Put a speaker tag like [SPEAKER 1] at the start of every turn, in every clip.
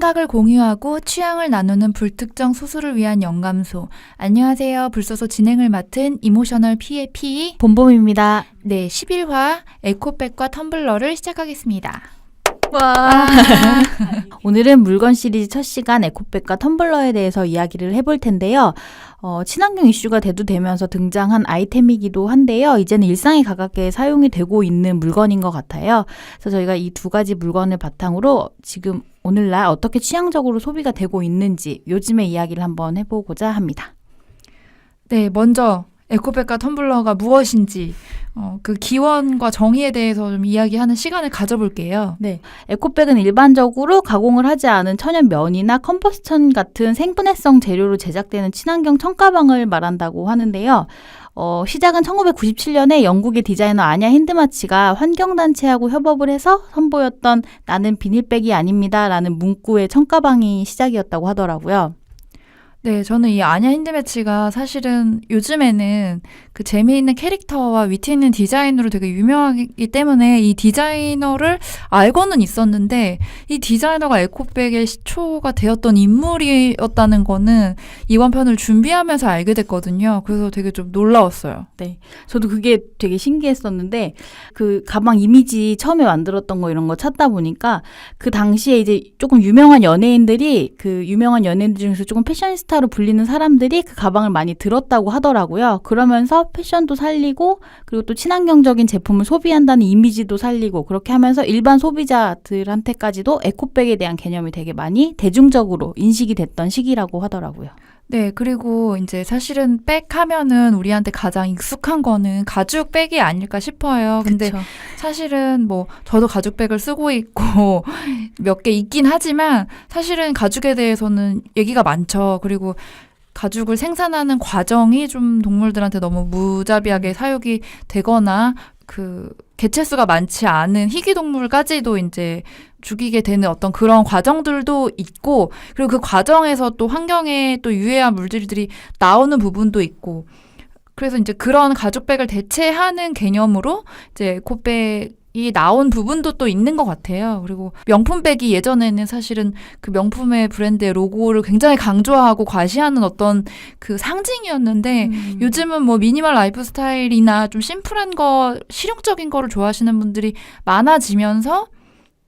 [SPEAKER 1] 생각을 공유하고 취향을 나누는 불특정 소수를 위한 영감소. 안녕하세요. 불소소 진행을 맡은 이모셔널 P의 P
[SPEAKER 2] 봄봄입니다.
[SPEAKER 1] 네, 11화 에코백과 텀블러를 시작하겠습니다.
[SPEAKER 2] 와. 오늘은 물건 시리즈 첫 시간 에코백과 텀블러에 대해서 이야기를 해볼 텐데요. 친환경 이슈가 대두되면서 등장한 아이템이기도 한데요. 이제는 일상에 가깝게 사용이 되고 있는 물건인 것 같아요. 그래서 저희가 이 두 가지 물건을 바탕으로 지금 오늘날 어떻게 취향적으로 소비가 되고 있는지 요즘의 이야기를 한번 해보고자 합니다.
[SPEAKER 1] 네, 먼저 에코백과 텀블러가 무엇인지 그 기원과 정의에 대해서 좀 이야기하는 시간을 가져볼게요.
[SPEAKER 2] 네, 에코백은 일반적으로 가공을 하지 않은 천연 면이나 컴포스천 같은 생분해성 재료로 제작되는 친환경 청가방을 말한다고 하는데요. 시작은 1997년에 영국의 디자이너 아냐 힌드마치가 환경단체하고 협업을 해서 선보였던 나는 비닐백이 아닙니다라는 문구의 청가방이 시작이었다고 하더라고요.
[SPEAKER 1] 네, 저는 이 아냐 힌드매치가 사실은 요즘에는 그 재미있는 캐릭터와 위트 있는 디자인으로 되게 유명하기 때문에 이 디자이너를 알고는 있었는데 이 디자이너가 에코백의 시초가 되었던 인물이었다는 거는 이번 편을 준비하면서 알게 됐거든요. 그래서 되게 좀 놀라웠어요.
[SPEAKER 2] 네, 저도 그게 되게 신기했었는데 그 가방 이미지 처음에 만들었던 거 이런 거 찾다 보니까 그 당시에 이제 조금 유명한 연예인들이 그 유명한 연예인들 중에서 조금 패셔니스타 로 불리는 사람들이 그 가방을 많이 들었다고 하더라고요. 그러면서 패션도 살리고 그리고 또 친환경적인 제품을 소비한다는 이미지도 살리고 그렇게 하면서 일반 소비자들한테까지도 에코백에 대한 개념이 되게 많이 대중적으로 인식이 됐던 시기라고 하더라고요.
[SPEAKER 1] 네, 그리고 이제 사실은 백 하면은 우리한테 가장 익숙한 거는 가죽 백이 아닐까 싶어요. 근데
[SPEAKER 2] 그쵸.
[SPEAKER 1] 사실은 뭐 저도 가죽 백을 쓰고 있고 몇 개 있긴 하지만 사실은 가죽에 대해서는 얘기가 많죠. 그리고 가죽을 생산하는 과정이 좀 동물들한테 너무 무자비하게 사육이 되거나 그 개체수가 많지 않은 희귀동물까지도 이제 죽이게 되는 어떤 그런 과정들도 있고, 그리고 그 과정에서 또 환경에 또 유해한 물질들이 나오는 부분도 있고, 그래서 이제 그런 가죽백을 대체하는 개념으로 이제 에코백이 나온 부분도 또 있는 것 같아요. 그리고 명품백이 예전에는 사실은 그 명품의 브랜드의 로고를 굉장히 강조하고 과시하는 어떤 그 상징이었는데 요즘은 뭐 미니멀 라이프 스타일이나 좀 심플한 거, 실용적인 거를 좋아하시는 분들이 많아지면서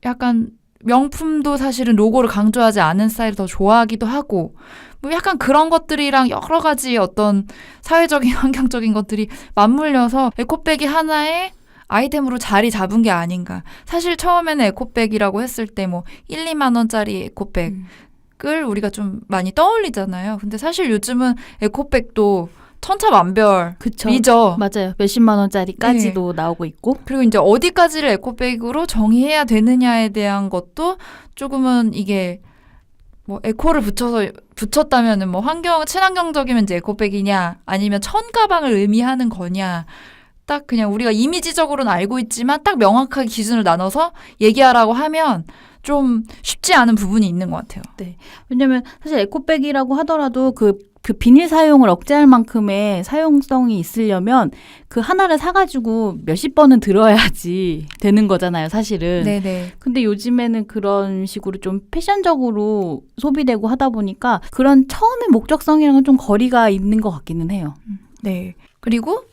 [SPEAKER 1] 약간 명품도 사실은 로고를 강조하지 않은 스타일을 더 좋아하기도 하고 뭐 약간 그런 것들이랑 여러 가지 어떤 사회적인 환경적인 것들이 맞물려서 에코백이 하나의 아이템으로 자리 잡은 게 아닌가. 사실 처음에는 에코백이라고 했을 때 뭐 1, 2만 원짜리 에코백을 우리가 좀 많이 떠올리잖아요. 근데 사실 요즘은 에코백도 천차만별이죠.
[SPEAKER 2] 맞아요. 몇십만 원짜리까지도 나오고 있고.
[SPEAKER 1] 그리고 이제 어디까지를 에코백으로 정의해야 되느냐에 대한 것도 조금은 이게 뭐 에코를 붙였다면은 뭐 친환경적이면 이제 에코백이냐 아니면 천가방을 의미하는 거냐. 딱 그냥 우리가 이미지적으로는 알고 있지만 딱 명확하게 기준을 나눠서 얘기하라고 하면 좀 쉽지 않은 부분이 있는 것 같아요.
[SPEAKER 2] 네. 왜냐면 사실 에코백이라고 하더라도 그 비닐 사용을 억제할 만큼의 사용성이 있으려면 그 하나를 사가지고 몇십 번은 들어야지 되는 거잖아요, 사실은.
[SPEAKER 1] 네네.
[SPEAKER 2] 근데 요즘에는 그런 식으로 좀 패션적으로 소비되고 하다 보니까 그런 처음의 목적성이랑은 좀 거리가 있는 것 같기는 해요.
[SPEAKER 1] 네. 그리고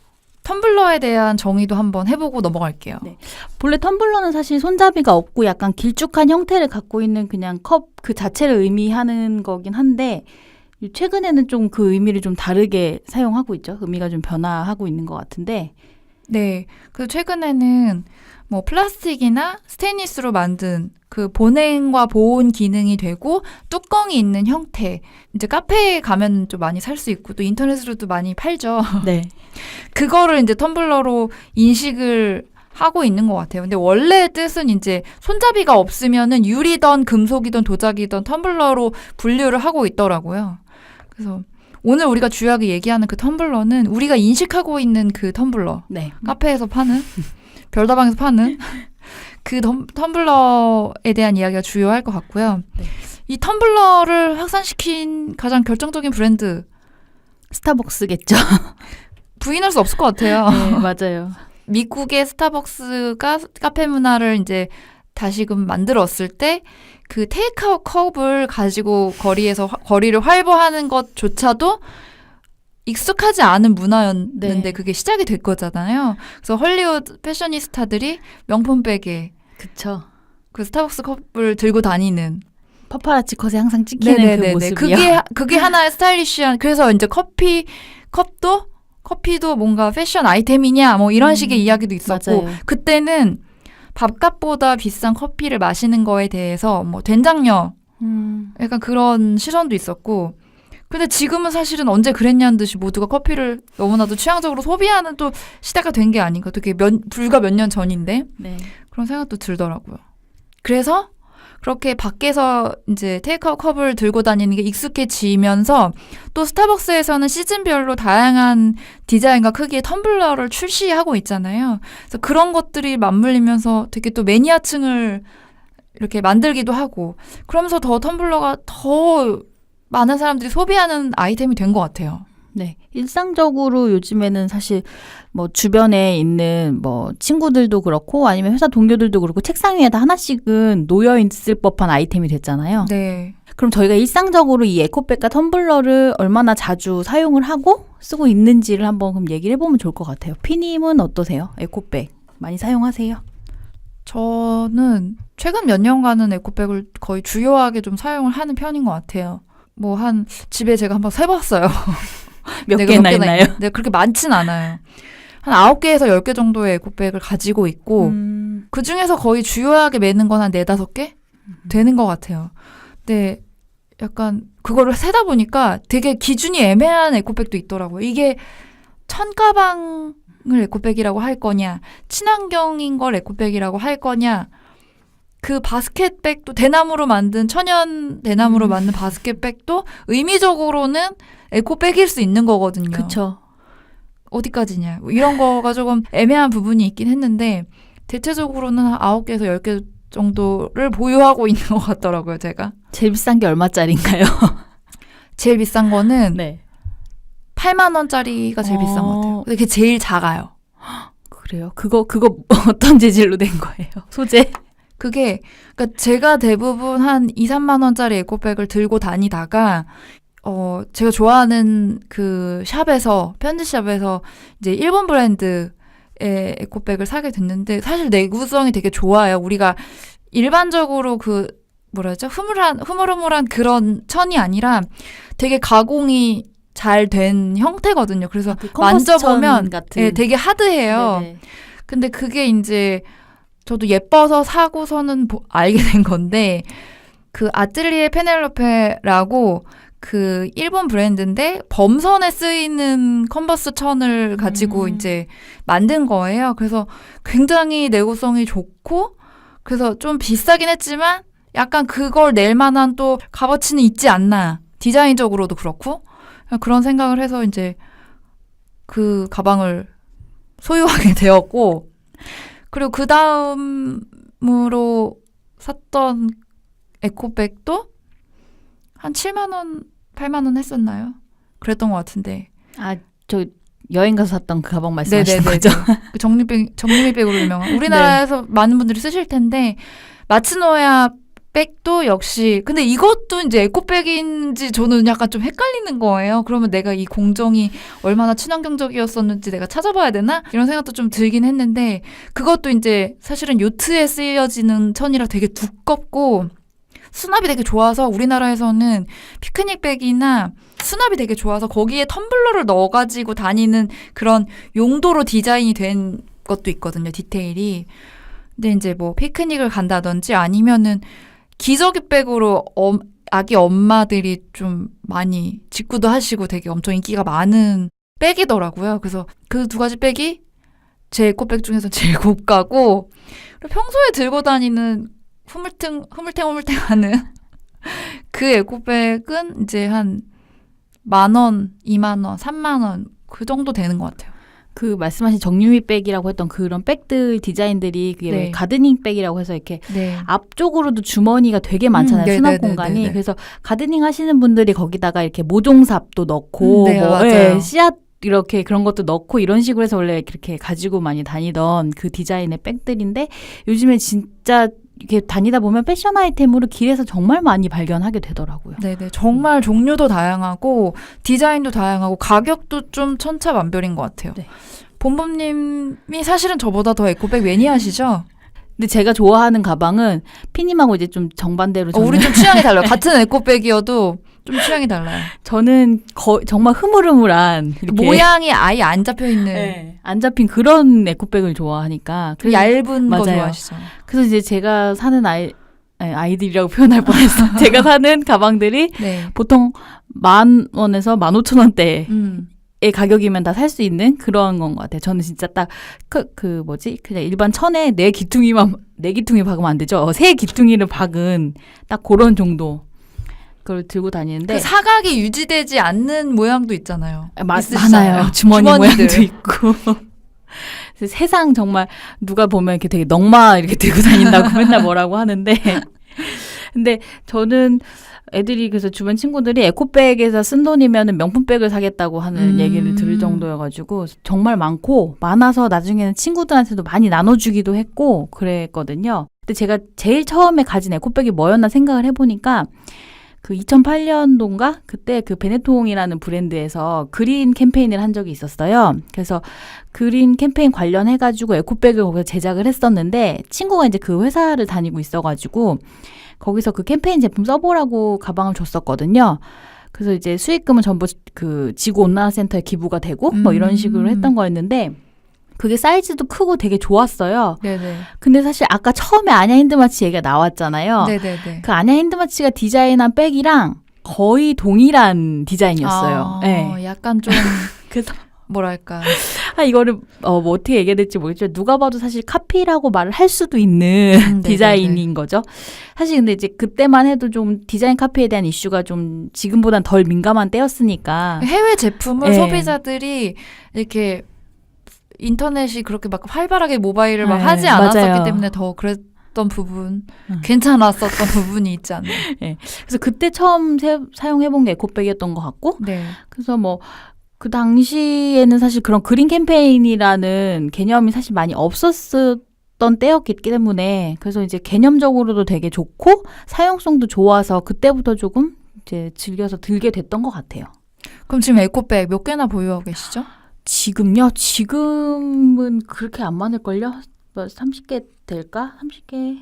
[SPEAKER 1] 텀블러에 대한 정의도 한번 해보고 넘어갈게요.
[SPEAKER 2] 네. 본래 텀블러는 사실 손잡이가 없고 약간 길쭉한 형태를 갖고 있는 그냥 컵 그 자체를 의미하는 거긴 한데 최근에는 좀 그 의미를 좀 다르게 사용하고 있죠. 의미가 좀 변화하고 있는 것 같은데.
[SPEAKER 1] 네. 그래서 최근에는 뭐 플라스틱이나 스테인리스로 만든 그 보냉과 보온 기능이 되고 뚜껑이 있는 형태. 이제 카페에 가면 좀 많이 살 수 있고 또 인터넷으로도 많이 팔죠.
[SPEAKER 2] 네.
[SPEAKER 1] 그거를 이제 텀블러로 인식을 하고 있는 것 같아요. 근데 원래 뜻은 이제 손잡이가 없으면은 유리던 금속이던 도자기던 텀블러로 분류를 하고 있더라고요. 그래서 오늘 우리가 주요하게 얘기하는 그 텀블러는 우리가 인식하고 있는 그 텀블러.
[SPEAKER 2] 네.
[SPEAKER 1] 카페에서 파는, 별다방에서 파는 그 텀블러에 대한 이야기가 주요할 것 같고요.
[SPEAKER 2] 네.
[SPEAKER 1] 이 텀블러를 확산시킨 가장 결정적인 브랜드.
[SPEAKER 2] 스타벅스겠죠.
[SPEAKER 1] 부인할 수 없을 것 같아요.
[SPEAKER 2] 네, 맞아요.
[SPEAKER 1] 미국의 스타벅스가 카페 문화를 이제 다시금 만들었을 때 그 테이크아웃 컵을 가지고 거리에서 거리를 활보하는 것조차도 익숙하지 않은 문화였는데
[SPEAKER 2] 네.
[SPEAKER 1] 그게 시작이 될 거잖아요. 그래서 헐리우드 패셔니스타들이 명품백에
[SPEAKER 2] 그쵸.
[SPEAKER 1] 그 스타벅스 컵을 들고 다니는
[SPEAKER 2] 파파라치 컷에 항상 찍히는 그 모습이요.
[SPEAKER 1] 그게 하나의 스타일리시한 그래서 이제 커피도 뭔가 패션 아이템이냐 뭐 이런 식의 이야기도 있었고
[SPEAKER 2] 맞아요.
[SPEAKER 1] 그때는 밥값보다 비싼 커피를 마시는 거에 대해서 뭐 된장녀 약간 그런 시선도 있었고 근데 지금은 사실은 언제 그랬냐는 듯이 모두가 커피를 너무나도 취향적으로 소비하는 또 시대가 된 게 아닌가 되게 불과 몇 년 전인데
[SPEAKER 2] 네.
[SPEAKER 1] 그런 생각도 들더라고요. 그래서 그렇게 밖에서 이제 테이크아웃 컵을 들고 다니는 게 익숙해지면서 또 스타벅스에서는 시즌별로 다양한 디자인과 크기의 텀블러를 출시하고 있잖아요. 그래서 그런 것들이 맞물리면서 되게 또 매니아층을 이렇게 만들기도 하고 그러면서 더 텀블러가 더 많은 사람들이 소비하는 아이템이 된 것 같아요.
[SPEAKER 2] 네. 일상적으로 요즘에는 사실 뭐 주변에 있는 뭐 친구들도 그렇고 아니면 회사 동료들도 그렇고 책상 위에다 하나씩은 놓여 있을 법한 아이템이 됐잖아요.
[SPEAKER 1] 네.
[SPEAKER 2] 그럼 저희가 일상적으로 이 에코백과 텀블러를 얼마나 자주 사용을 하고 쓰고 있는지를 한번 그럼 얘기를 해보면 좋을 것 같아요. 피님은 어떠세요? 에코백 많이 사용하세요?
[SPEAKER 1] 저는 최근 몇 년간은 에코백을 거의 주요하게 좀 사용을 하는 편인 것 같아요. 뭐 집에 제가 한번 세봤어요.
[SPEAKER 2] 몇
[SPEAKER 1] 내가
[SPEAKER 2] 개나 있나요?
[SPEAKER 1] 네, 그렇게 많진 않아요. 한 9개에서 10개 정도의 에코백을 가지고 있고 그 중에서 거의 주요하게 매는 건 한 4, 5개 되는 것 같아요. 근데 약간 그거를 세다 보니까 되게 기준이 애매한 에코백도 있더라고요. 이게 천가방을 에코백이라고 할 거냐 친환경인 걸 에코백이라고 할 거냐 그 바스켓백도 대나무로 만든 천연 대나무로 만든 바스켓백도 의미적으로는 에코백일 수 있는 거거든요.
[SPEAKER 2] 그쵸.
[SPEAKER 1] 어디까지냐 이런 거가 조금 애매한 부분이 있긴 했는데 대체적으로는 한 9개에서 10개 정도를 보유하고 있는 것 같더라고요. 제가
[SPEAKER 2] 제일 비싼 게 얼마짜리인가요?
[SPEAKER 1] 제일 비싼 거는
[SPEAKER 2] 네.
[SPEAKER 1] 8만 원짜리가 제일 비싼 것 같아요. 근데 그게 제일 작아요.
[SPEAKER 2] 그래요? 그거 어떤 재질로 된 거예요? 소재?
[SPEAKER 1] 그게 그러니까 제가 대부분 한 2, 3만 원짜리 에코백을 들고 다니다가 제가 좋아하는 그 편지샵에서 이제 일본 브랜드의 에코백을 사게 됐는데 사실 내구성이 되게 좋아요. 우리가 일반적으로 그 흐물흐물한 그런 천이 아니라 되게 가공이 잘 된 형태거든요. 그래서 만져보면
[SPEAKER 2] 같은.
[SPEAKER 1] 되게 하드해요.
[SPEAKER 2] 네네.
[SPEAKER 1] 근데 그게 이제 저도 예뻐서 사고서는 알게 된 건데 그 아틀리에 페넬로페라고 그 일본 브랜드인데 범선에 쓰이는 컨버스 천을 가지고 이제 만든 거예요. 그래서 굉장히 내구성이 좋고 그래서 좀 비싸긴 했지만 약간 그걸 낼 만한 또 값어치는 있지 않나. 디자인적으로도 그렇고 그런 생각을 해서 이제 그 가방을 소유하게 되었고 그리고 그 다음으로 샀던 에코백도 한 7만 원, 8만 원 했었나요? 그랬던 것 같은데.
[SPEAKER 2] 아, 저 여행 가서 샀던 그 가방 말씀하시는 거죠?
[SPEAKER 1] 그 정리백으로 유명한. 우리나라에서 많은 분들이 쓰실 텐데 마츠노야 백도 역시 근데 이것도 이제 에코백인지 저는 약간 좀 헷갈리는 거예요. 그러면 내가 이 공정이 얼마나 친환경적이었었는지 내가 찾아봐야 되나? 이런 생각도 좀 들긴 했는데 그것도 이제 사실은 요트에 쓰여지는 천이라 되게 두껍고 수납이 되게 좋아서 우리나라에서는 피크닉백이나 수납이 되게 좋아서 거기에 텀블러를 넣어가지고 다니는 그런 용도로 디자인이 된 것도 있거든요. 디테일이. 근데 이제 뭐 피크닉을 간다든지 아니면은 기저귀백으로 아기 엄마들이 좀 많이 직구도 하시고 되게 엄청 인기가 많은 백이더라고요. 그래서 그 2가지 백이 제 에코백 중에서 제일 고가고 그리고 평소에 들고 다니는 흐물탱하는 그 에코백은 이제 한 10,000원, 20,000원, 30,000원 그 정도 되는 것 같아요.
[SPEAKER 2] 그 말씀하신 정유미 백이라고 했던 그런 백들 디자인들이 그게
[SPEAKER 1] 네.
[SPEAKER 2] 가드닝 백이라고 해서 이렇게
[SPEAKER 1] 네.
[SPEAKER 2] 앞쪽으로도 주머니가 되게 많잖아요. 수납
[SPEAKER 1] 네네네네네.
[SPEAKER 2] 공간이. 그래서 가드닝 하시는 분들이 거기다가 이렇게 모종삽도 넣고
[SPEAKER 1] 네,
[SPEAKER 2] 뭐
[SPEAKER 1] 맞아요.
[SPEAKER 2] 씨앗 이렇게 그런 것도 넣고 이런 식으로 해서 원래 그렇게 가지고 많이 다니던 그 디자인의 백들인데 요즘에 진짜 이렇게 다니다 보면 패션 아이템으로 길에서 정말 많이 발견하게 되더라고요.
[SPEAKER 1] 네네. 정말 종류도 다양하고 디자인도 다양하고 가격도 좀 천차만별인 것 같아요.
[SPEAKER 2] 네.
[SPEAKER 1] 본범님이 사실은 저보다 더 에코백 매니아시죠?
[SPEAKER 2] 근데 제가 좋아하는 가방은 피님하고 이제 좀 정반대로
[SPEAKER 1] 우리 좀 취향이 달라요. 같은 에코백이어도 좀 취향이 달라요.
[SPEAKER 2] 저는 정말 흐물흐물한 이렇게
[SPEAKER 1] 모양이 아예 안 잡혀있는
[SPEAKER 2] 네, 안 잡힌 그런 에코백을 좋아하니까
[SPEAKER 1] 좀 얇은 거
[SPEAKER 2] 맞아요.
[SPEAKER 1] 좋아하시죠?
[SPEAKER 2] 그래서 이제 제가 사는 아이들이라고 표현할 뻔했어. 제가 사는 가방들이
[SPEAKER 1] 네.
[SPEAKER 2] 보통 10,000원에서 15,000원대
[SPEAKER 1] 음.
[SPEAKER 2] 의 가격이면 다 살 수 있는 그런 건 것 같아요. 저는 진짜 딱 그냥 일반 천에 네 기퉁이 박으면 안 되죠. 세 기퉁이를 박은 딱 그런 정도 그걸 들고 다니는데
[SPEAKER 1] 그 사각이 유지되지 않는 모양도 있잖아요.
[SPEAKER 2] 많아요. 주머니
[SPEAKER 1] 주머니들.
[SPEAKER 2] 모양도 있고. 그래서 세상 정말 누가 보면 이렇게 되게 넉마 이렇게 들고 다닌다고 맨날 뭐라고 하는데 근데 저는 애들이 그래서 주변 친구들이 에코백에서 쓴 돈이면 명품백을 사겠다고 하는 얘기를 들을 정도여가지고 정말 많아서 나중에는 친구들한테도 많이 나눠주기도 했고 그랬거든요. 근데 제가 제일 처음에 가진 에코백이 뭐였나 생각을 해보니까 그 2008년도인가 그때 그 베네통이라는 브랜드에서 그린 캠페인을 한 적이 있었어요. 그래서 그린 캠페인 관련해가지고 에코백을 거기서 제작을 했었는데 친구가 이제 그 회사를 다니고 있어가지고 거기서 그 캠페인 제품 써보라고 가방을 줬었거든요. 그래서 이제 수익금은 전부 그 지구온난화센터에 기부가 되고 뭐 이런 식으로 했던 거였는데 그게 사이즈도 크고 되게 좋았어요.
[SPEAKER 1] 네네.
[SPEAKER 2] 근데 사실 아까 처음에 아냐 핸드마치 얘기가 나왔잖아요.
[SPEAKER 1] 네네네.
[SPEAKER 2] 그 아냐 핸드마치가 디자인한 백이랑 거의 동일한 디자인이었어요. 네.
[SPEAKER 1] 약간 좀
[SPEAKER 2] 그래서
[SPEAKER 1] 뭐랄까.
[SPEAKER 2] 이거를 뭐 어떻게 얘기해야 될지 모르겠지만 누가 봐도 사실 카피라고 말을 할 수도 있는 디자인인 거죠. 사실 근데 이제 그때만 해도 좀 디자인 카피에 대한 이슈가 좀 지금보단 덜 민감한 때였으니까
[SPEAKER 1] 해외 제품을
[SPEAKER 2] 네.
[SPEAKER 1] 소비자들이 이렇게 인터넷이 그렇게 막 활발하게 모바일을 막
[SPEAKER 2] 네,
[SPEAKER 1] 하지 않았었기
[SPEAKER 2] 맞아요.
[SPEAKER 1] 때문에 더 그랬던 부분, 괜찮았었던 부분이 있지 않나요?
[SPEAKER 2] 그래서 그때 처음 사용해본 게 에코백이었던 것 같고
[SPEAKER 1] 네.
[SPEAKER 2] 그래서 뭐 그 당시에는 사실 그런 그린 캠페인이라는 개념이 사실 많이 없었던 때였기 때문에 그래서 이제 개념적으로도 되게 좋고 사용성도 좋아서 그때부터 조금 이제 즐겨서 들게 됐던 것 같아요.
[SPEAKER 1] 그럼 지금 에코백 몇 개나 보유하고 계시죠?
[SPEAKER 2] 지금요? 지금은 그렇게 안 많을걸요? 뭐 30개 될까? 30개?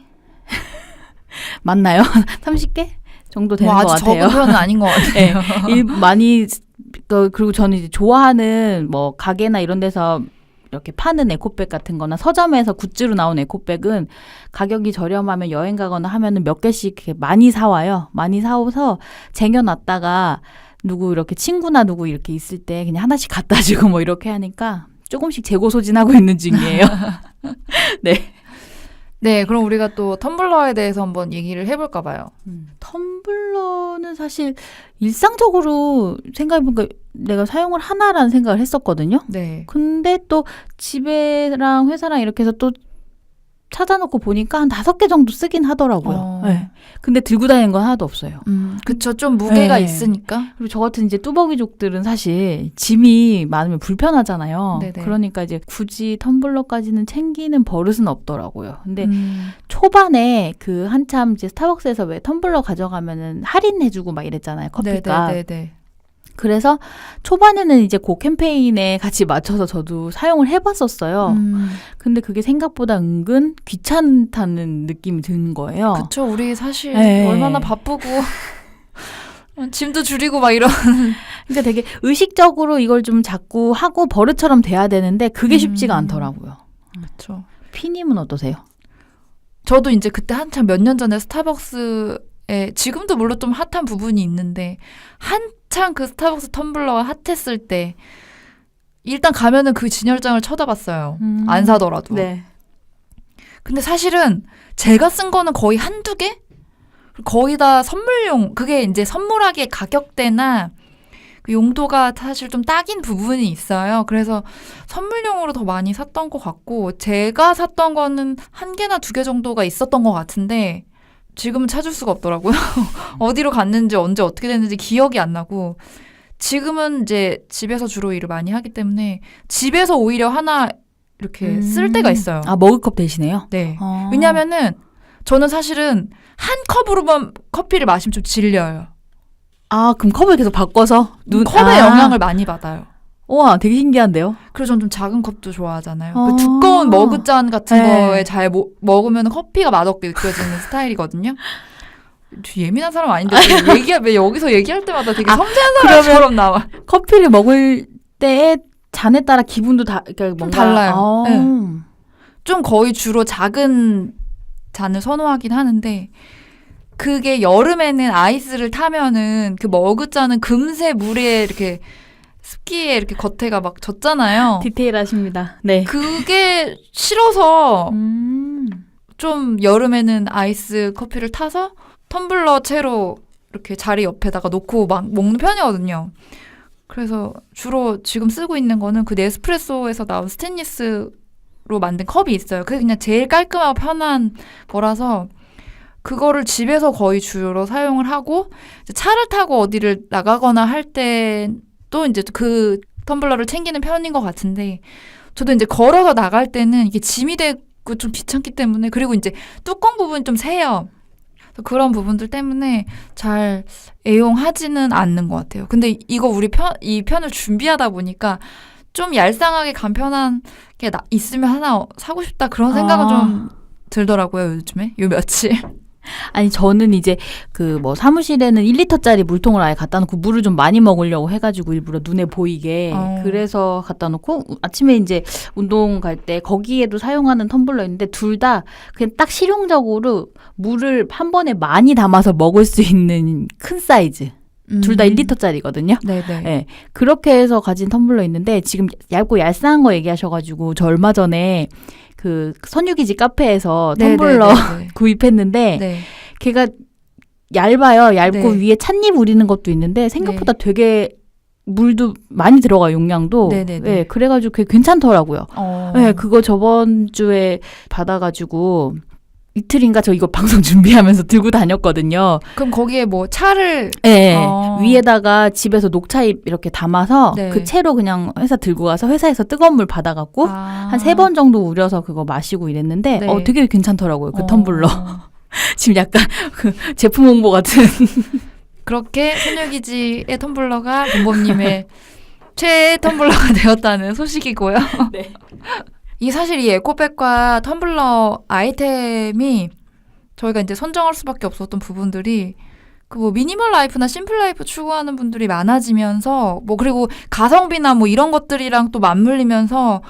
[SPEAKER 2] 맞나요? 30개? 정도 되는 것
[SPEAKER 1] 아주
[SPEAKER 2] 같아요.
[SPEAKER 1] 적은 편은 아닌 것 같아요.
[SPEAKER 2] 네, 많이 그리고 저는 이제 좋아하는 뭐 가게나 이런 데서 이렇게 파는 에코백 같은 거나 서점에서 굿즈로 나온 에코백은 가격이 저렴하면 여행 가거나 하면은 몇 개씩 이렇게 많이 사와요. 많이 사오서 쟁여놨다가 누구 이렇게 친구나 누구 이렇게 있을 때 그냥 하나씩 갖다 주고 뭐 이렇게 하니까 조금씩 재고 소진하고 있는 중이에요. 네.
[SPEAKER 1] 네, 그럼 우리가 또 텀블러에 대해서 한번 얘기를 해볼까 봐요.
[SPEAKER 2] 텀블러는 사실 일상적으로 생각해보니까 내가 사용을 하나라는 생각을 했었거든요.
[SPEAKER 1] 네.
[SPEAKER 2] 근데 또 집에랑 회사랑 이렇게 해서 또 찾아놓고 보니까 한 5개 정도 쓰긴 하더라고요. 네. 근데 들고 다니는 건 하나도 없어요.
[SPEAKER 1] 그쵸. 좀 무게가
[SPEAKER 2] 네.
[SPEAKER 1] 있으니까.
[SPEAKER 2] 그리고 저 같은 이제 뚜벅이족들은 사실 짐이 많으면 불편하잖아요.
[SPEAKER 1] 네네.
[SPEAKER 2] 그러니까 이제 굳이 텀블러까지는 챙기는 버릇은 없더라고요. 근데
[SPEAKER 1] 음.
[SPEAKER 2] 초반에 그 한참 이제 스타벅스에서 왜 텀블러 가져가면은 할인해주고 막 이랬잖아요. 커피값.
[SPEAKER 1] 네네네.
[SPEAKER 2] 그래서 초반에는 이제 그 캠페인에 같이 맞춰서 저도 사용을 해봤었어요. 근데 그게 생각보다 은근 귀찮다는 느낌이 드는 거예요.
[SPEAKER 1] 그쵸. 우리 사실
[SPEAKER 2] 네.
[SPEAKER 1] 얼마나 바쁘고 짐도 줄이고 막 이런.
[SPEAKER 2] 그러니까 되게 의식적으로 이걸 좀 자꾸 하고 버릇처럼 돼야 되는데 그게 쉽지가 않더라고요.
[SPEAKER 1] 그쵸.
[SPEAKER 2] 피님은 어떠세요?
[SPEAKER 1] 저도 이제 그때 한참 몇 년 전에 스타벅스에 지금도 물론 좀 핫한 부분이 있는데 한창 그 스타벅스 텀블러가 핫했을 때 일단 가면은 그 진열장을 쳐다봤어요. 안 사더라도.
[SPEAKER 2] 네.
[SPEAKER 1] 근데 사실은 제가 쓴 거는 거의 한두 개? 거의 다 선물용. 그게 이제 선물하기에 가격대나 그 용도가 사실 좀 딱인 부분이 있어요. 그래서 선물용으로 더 많이 샀던 것 같고 제가 샀던 거는 1개나 2개 정도가 있었던 것 같은데 지금은 찾을 수가 없더라고요. 어디로 갔는지 언제 어떻게 됐는지 기억이 안 나고 지금은 이제 집에서 주로 일을 많이 하기 때문에 집에서 오히려 하나 이렇게 쓸 때가 있어요.
[SPEAKER 2] 아, 머그컵 대신에요?
[SPEAKER 1] 네.
[SPEAKER 2] 아.
[SPEAKER 1] 왜냐면은 저는 사실은 한 컵으로만 커피를 마시면 좀 질려요.
[SPEAKER 2] 아, 그럼 컵을 계속 바꿔서?
[SPEAKER 1] 컵의 영향을 많이 받아요.
[SPEAKER 2] 우와, 되게 신기한데요?
[SPEAKER 1] 그래서 저는 좀 작은 컵도 좋아하잖아요.
[SPEAKER 2] 아.
[SPEAKER 1] 그 두꺼운 머그잔 같은
[SPEAKER 2] 네.
[SPEAKER 1] 거에 잘 먹으면 커피가 맛없게 느껴지는 스타일이거든요. 저 예민한 사람 아닌데 왜 여기서 얘기할 때마다 되게 섬세한 사람처럼 나와.
[SPEAKER 2] 커피를 먹을 때의 잔에 따라 기분도 그러니까 뭔가
[SPEAKER 1] 달라요. 네. 좀 거의 주로 작은 잔을 선호하긴 하는데 그게 여름에는 아이스를 타면은 그 머그잔은 금세 물에 이렇게 습기에 이렇게 겉에가 막 젖잖아요.
[SPEAKER 2] 디테일하십니다. 네.
[SPEAKER 1] 그게 싫어서 좀 여름에는 아이스 커피를 타서 텀블러 채로 이렇게 자리 옆에다가 놓고 막 먹는 편이거든요. 그래서 주로 지금 쓰고 있는 거는 그 네스프레소에서 나온 스테인리스로 만든 컵이 있어요. 그게 그냥 제일 깔끔하고 편한 거라서 그거를 집에서 거의 주로 사용을 하고 이제 차를 타고 어디를 나가거나 할 때 또 이제 그 텀블러를 챙기는 편인 것 같은데 저도 이제 걸어서 나갈 때는 이게 짐이 되고 좀 귀찮기 때문에 그리고 이제 뚜껑 부분이 좀 세요. 그런 부분들 때문에 잘 애용하지는 않는 것 같아요. 근데 이거 이 편을 준비하다 보니까 좀 얄쌍하게 간편한 게 있으면 하나 사고 싶다 그런 생각은 좀 들더라고요, 요즘에. 요 며칠.
[SPEAKER 2] 아니, 저는 이제 그 뭐 사무실에는 1리터짜리 물통을 아예 갖다 놓고 물을 좀 많이 먹으려고 해가지고 일부러 눈에 보이게 그래서 갖다 놓고 아침에 이제 운동 갈 때 거기에도 사용하는 텀블러 있는데 둘 다 그냥 딱 실용적으로 물을 한 번에 많이 담아서 먹을 수 있는 큰 사이즈. 둘 다 1리터짜리거든요.
[SPEAKER 1] 네네.
[SPEAKER 2] 네, 그렇게 해서 가진 텀블러 있는데 지금 얇고 얄쌍한 거 얘기하셔가지고 저 얼마 전에 그 선유기지 카페에서 텀블러 구입했는데
[SPEAKER 1] 네.
[SPEAKER 2] 걔가 얇아요. 얇고
[SPEAKER 1] 네.
[SPEAKER 2] 위에 찻잎 우리는 것도 있는데 생각보다 되게 물도 많이 들어가 용량도. 네, 그래가지고 그게 괜찮더라고요. 네, 그거 저번 주에 받아가지고 이틀인가 저 이거 방송 준비하면서 들고 다녔거든요.
[SPEAKER 1] 그럼 거기에 뭐 차를
[SPEAKER 2] 네, 위에다가 집에서 녹차잎 이렇게 담아서
[SPEAKER 1] 네.
[SPEAKER 2] 그 채로 그냥 회사 들고 가서 회사에서 뜨거운 물 받아갖고 한 3번 정도 우려서 그거 마시고 이랬는데
[SPEAKER 1] 네.
[SPEAKER 2] 되게 괜찮더라고요. 그 텀블러. 지금 약간 그 제품 홍보 같은.
[SPEAKER 1] 그렇게 선유기지의 텀블러가 봄봄님의 최애 텀블러가 되었다는 소식이고요.
[SPEAKER 2] 네.
[SPEAKER 1] 사실 이 에코백과 텀블러 아이템이 저희가 이제 선정할 수밖에 없었던 부분들이 그 뭐 미니멀 라이프나 심플 라이프 추구하는 분들이 많아지면서 뭐 그리고 가성비나 뭐 이런 것들이랑 또 맞물리면서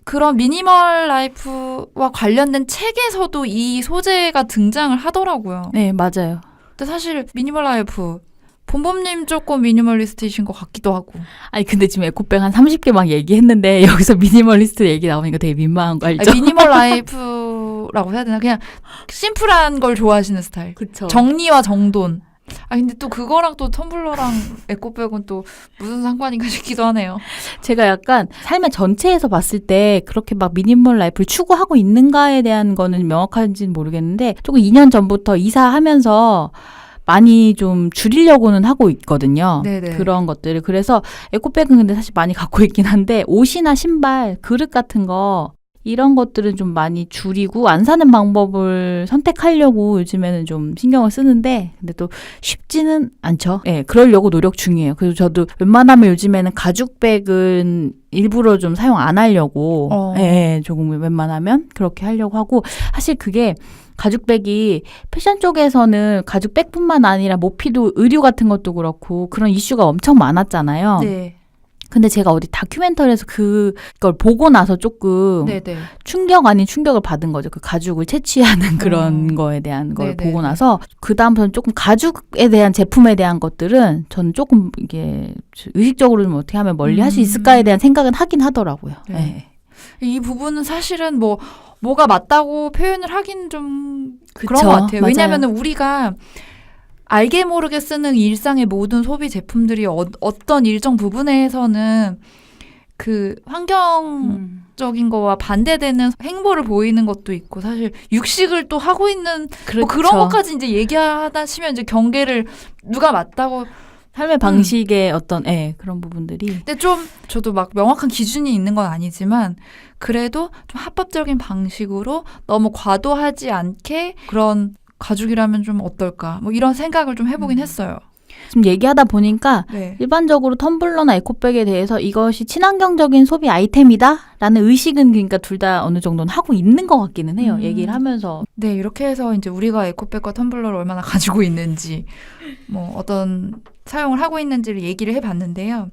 [SPEAKER 1] 그런 미니멀 라이프와 관련된 책에서도 이 소재가 등장을 하더라고요.
[SPEAKER 2] 네, 맞아요.
[SPEAKER 1] 근데 사실 미니멀 라이프 봄봄님 조금 미니멀리스트이신 것 같기도 하고.
[SPEAKER 2] 아니 근데 지금 에코백 한 30개 막 얘기했는데 여기서 미니멀리스트 얘기 나오니까 되게 민망한 거 알죠?
[SPEAKER 1] 미니멀 라이프라고 해야 되나? 그냥 심플한 걸 좋아하시는 스타일.
[SPEAKER 2] 그쵸.
[SPEAKER 1] 정리와 정돈. 근데 또 그거랑 또 텀블러랑 에코백은 또 무슨 상관인가 싶기도 하네요.
[SPEAKER 2] 제가 약간 삶의 전체에서 봤을 때 그렇게 막 미니멀 라이프를 추구하고 있는가에 대한 거는 명확한지는 모르겠는데 조금 2년 전부터 이사하면서 많이 좀 줄이려고는 하고 있거든요.
[SPEAKER 1] 네네.
[SPEAKER 2] 그런 것들을. 그래서 에코백은 근데 사실 많이 갖고 있긴 한데 옷이나 신발, 그릇 같은 거 이런 것들은 좀 많이 줄이고 안 사는 방법을 선택하려고 요즘에는 좀 신경을 쓰는데 근데 또 쉽지는 않죠. 네, 그러려고 노력 중이에요. 그래서 저도 웬만하면 요즘에는 가죽백은 일부러 좀 사용 안 하려고 네, 조금 웬만하면 그렇게 하려고 하고 사실 그게 가죽백이 패션 쪽에서는 가죽백뿐만 아니라 모피도 의류 같은 것도 그렇고 그런 이슈가 엄청 많았잖아요.
[SPEAKER 1] 네.
[SPEAKER 2] 근데 제가 어디 다큐멘터리에서 그걸 보고 나서 조금
[SPEAKER 1] 네네.
[SPEAKER 2] 충격 아닌 충격을 받은 거죠. 그 가죽을 채취하는 그런 거에 대한 걸
[SPEAKER 1] 네네.
[SPEAKER 2] 보고 나서 그다음부터는 조금 가죽에 대한 제품에 대한 것들은 저는 조금 이게 의식적으로 좀 어떻게 하면 멀리 할 수 있을까에 대한 생각은 하긴 하더라고요.
[SPEAKER 1] 네.
[SPEAKER 2] 네.
[SPEAKER 1] 이 부분은 사실은 뭐가 맞다고 표현을 하긴 좀 그런
[SPEAKER 2] 그쵸,
[SPEAKER 1] 것 같아요.
[SPEAKER 2] 맞아요.
[SPEAKER 1] 왜냐하면 우리가 알게 모르게 쓰는 일상의 모든 소비 제품들이 어떤 일정 부분에서는 그 환경적인 거와 반대되는 행보를 보이는 것도 있고 사실 육식을 또 하고 있는
[SPEAKER 2] 그렇죠.
[SPEAKER 1] 뭐 그런 것까지 이제 얘기하다 치면 이제 경계를 누가 맞다고
[SPEAKER 2] 삶의 방식의 어떤 그런 부분들이.
[SPEAKER 1] 근데 좀 저도 막 명확한 기준이 있는 건 아니지만 그래도 좀 합법적인 방식으로 너무 과도하지 않게 그런 가죽이라면 좀 어떨까 뭐 이런 생각을 좀 해보긴 했어요.
[SPEAKER 2] 지금 얘기하다 보니까
[SPEAKER 1] 네.
[SPEAKER 2] 일반적으로 텀블러나 에코백에 대해서 이것이 친환경적인 소비 아이템이다라는 의식은 그러니까 둘 다 어느 정도는 하고 있는 것 같기는 해요. 얘기를 하면서.
[SPEAKER 1] 네, 이렇게 해서 이제 우리가 에코백과 텀블러를 얼마나 가지고 있는지, 뭐 어떤 사용을 하고 있는지를 얘기를 해봤는데요.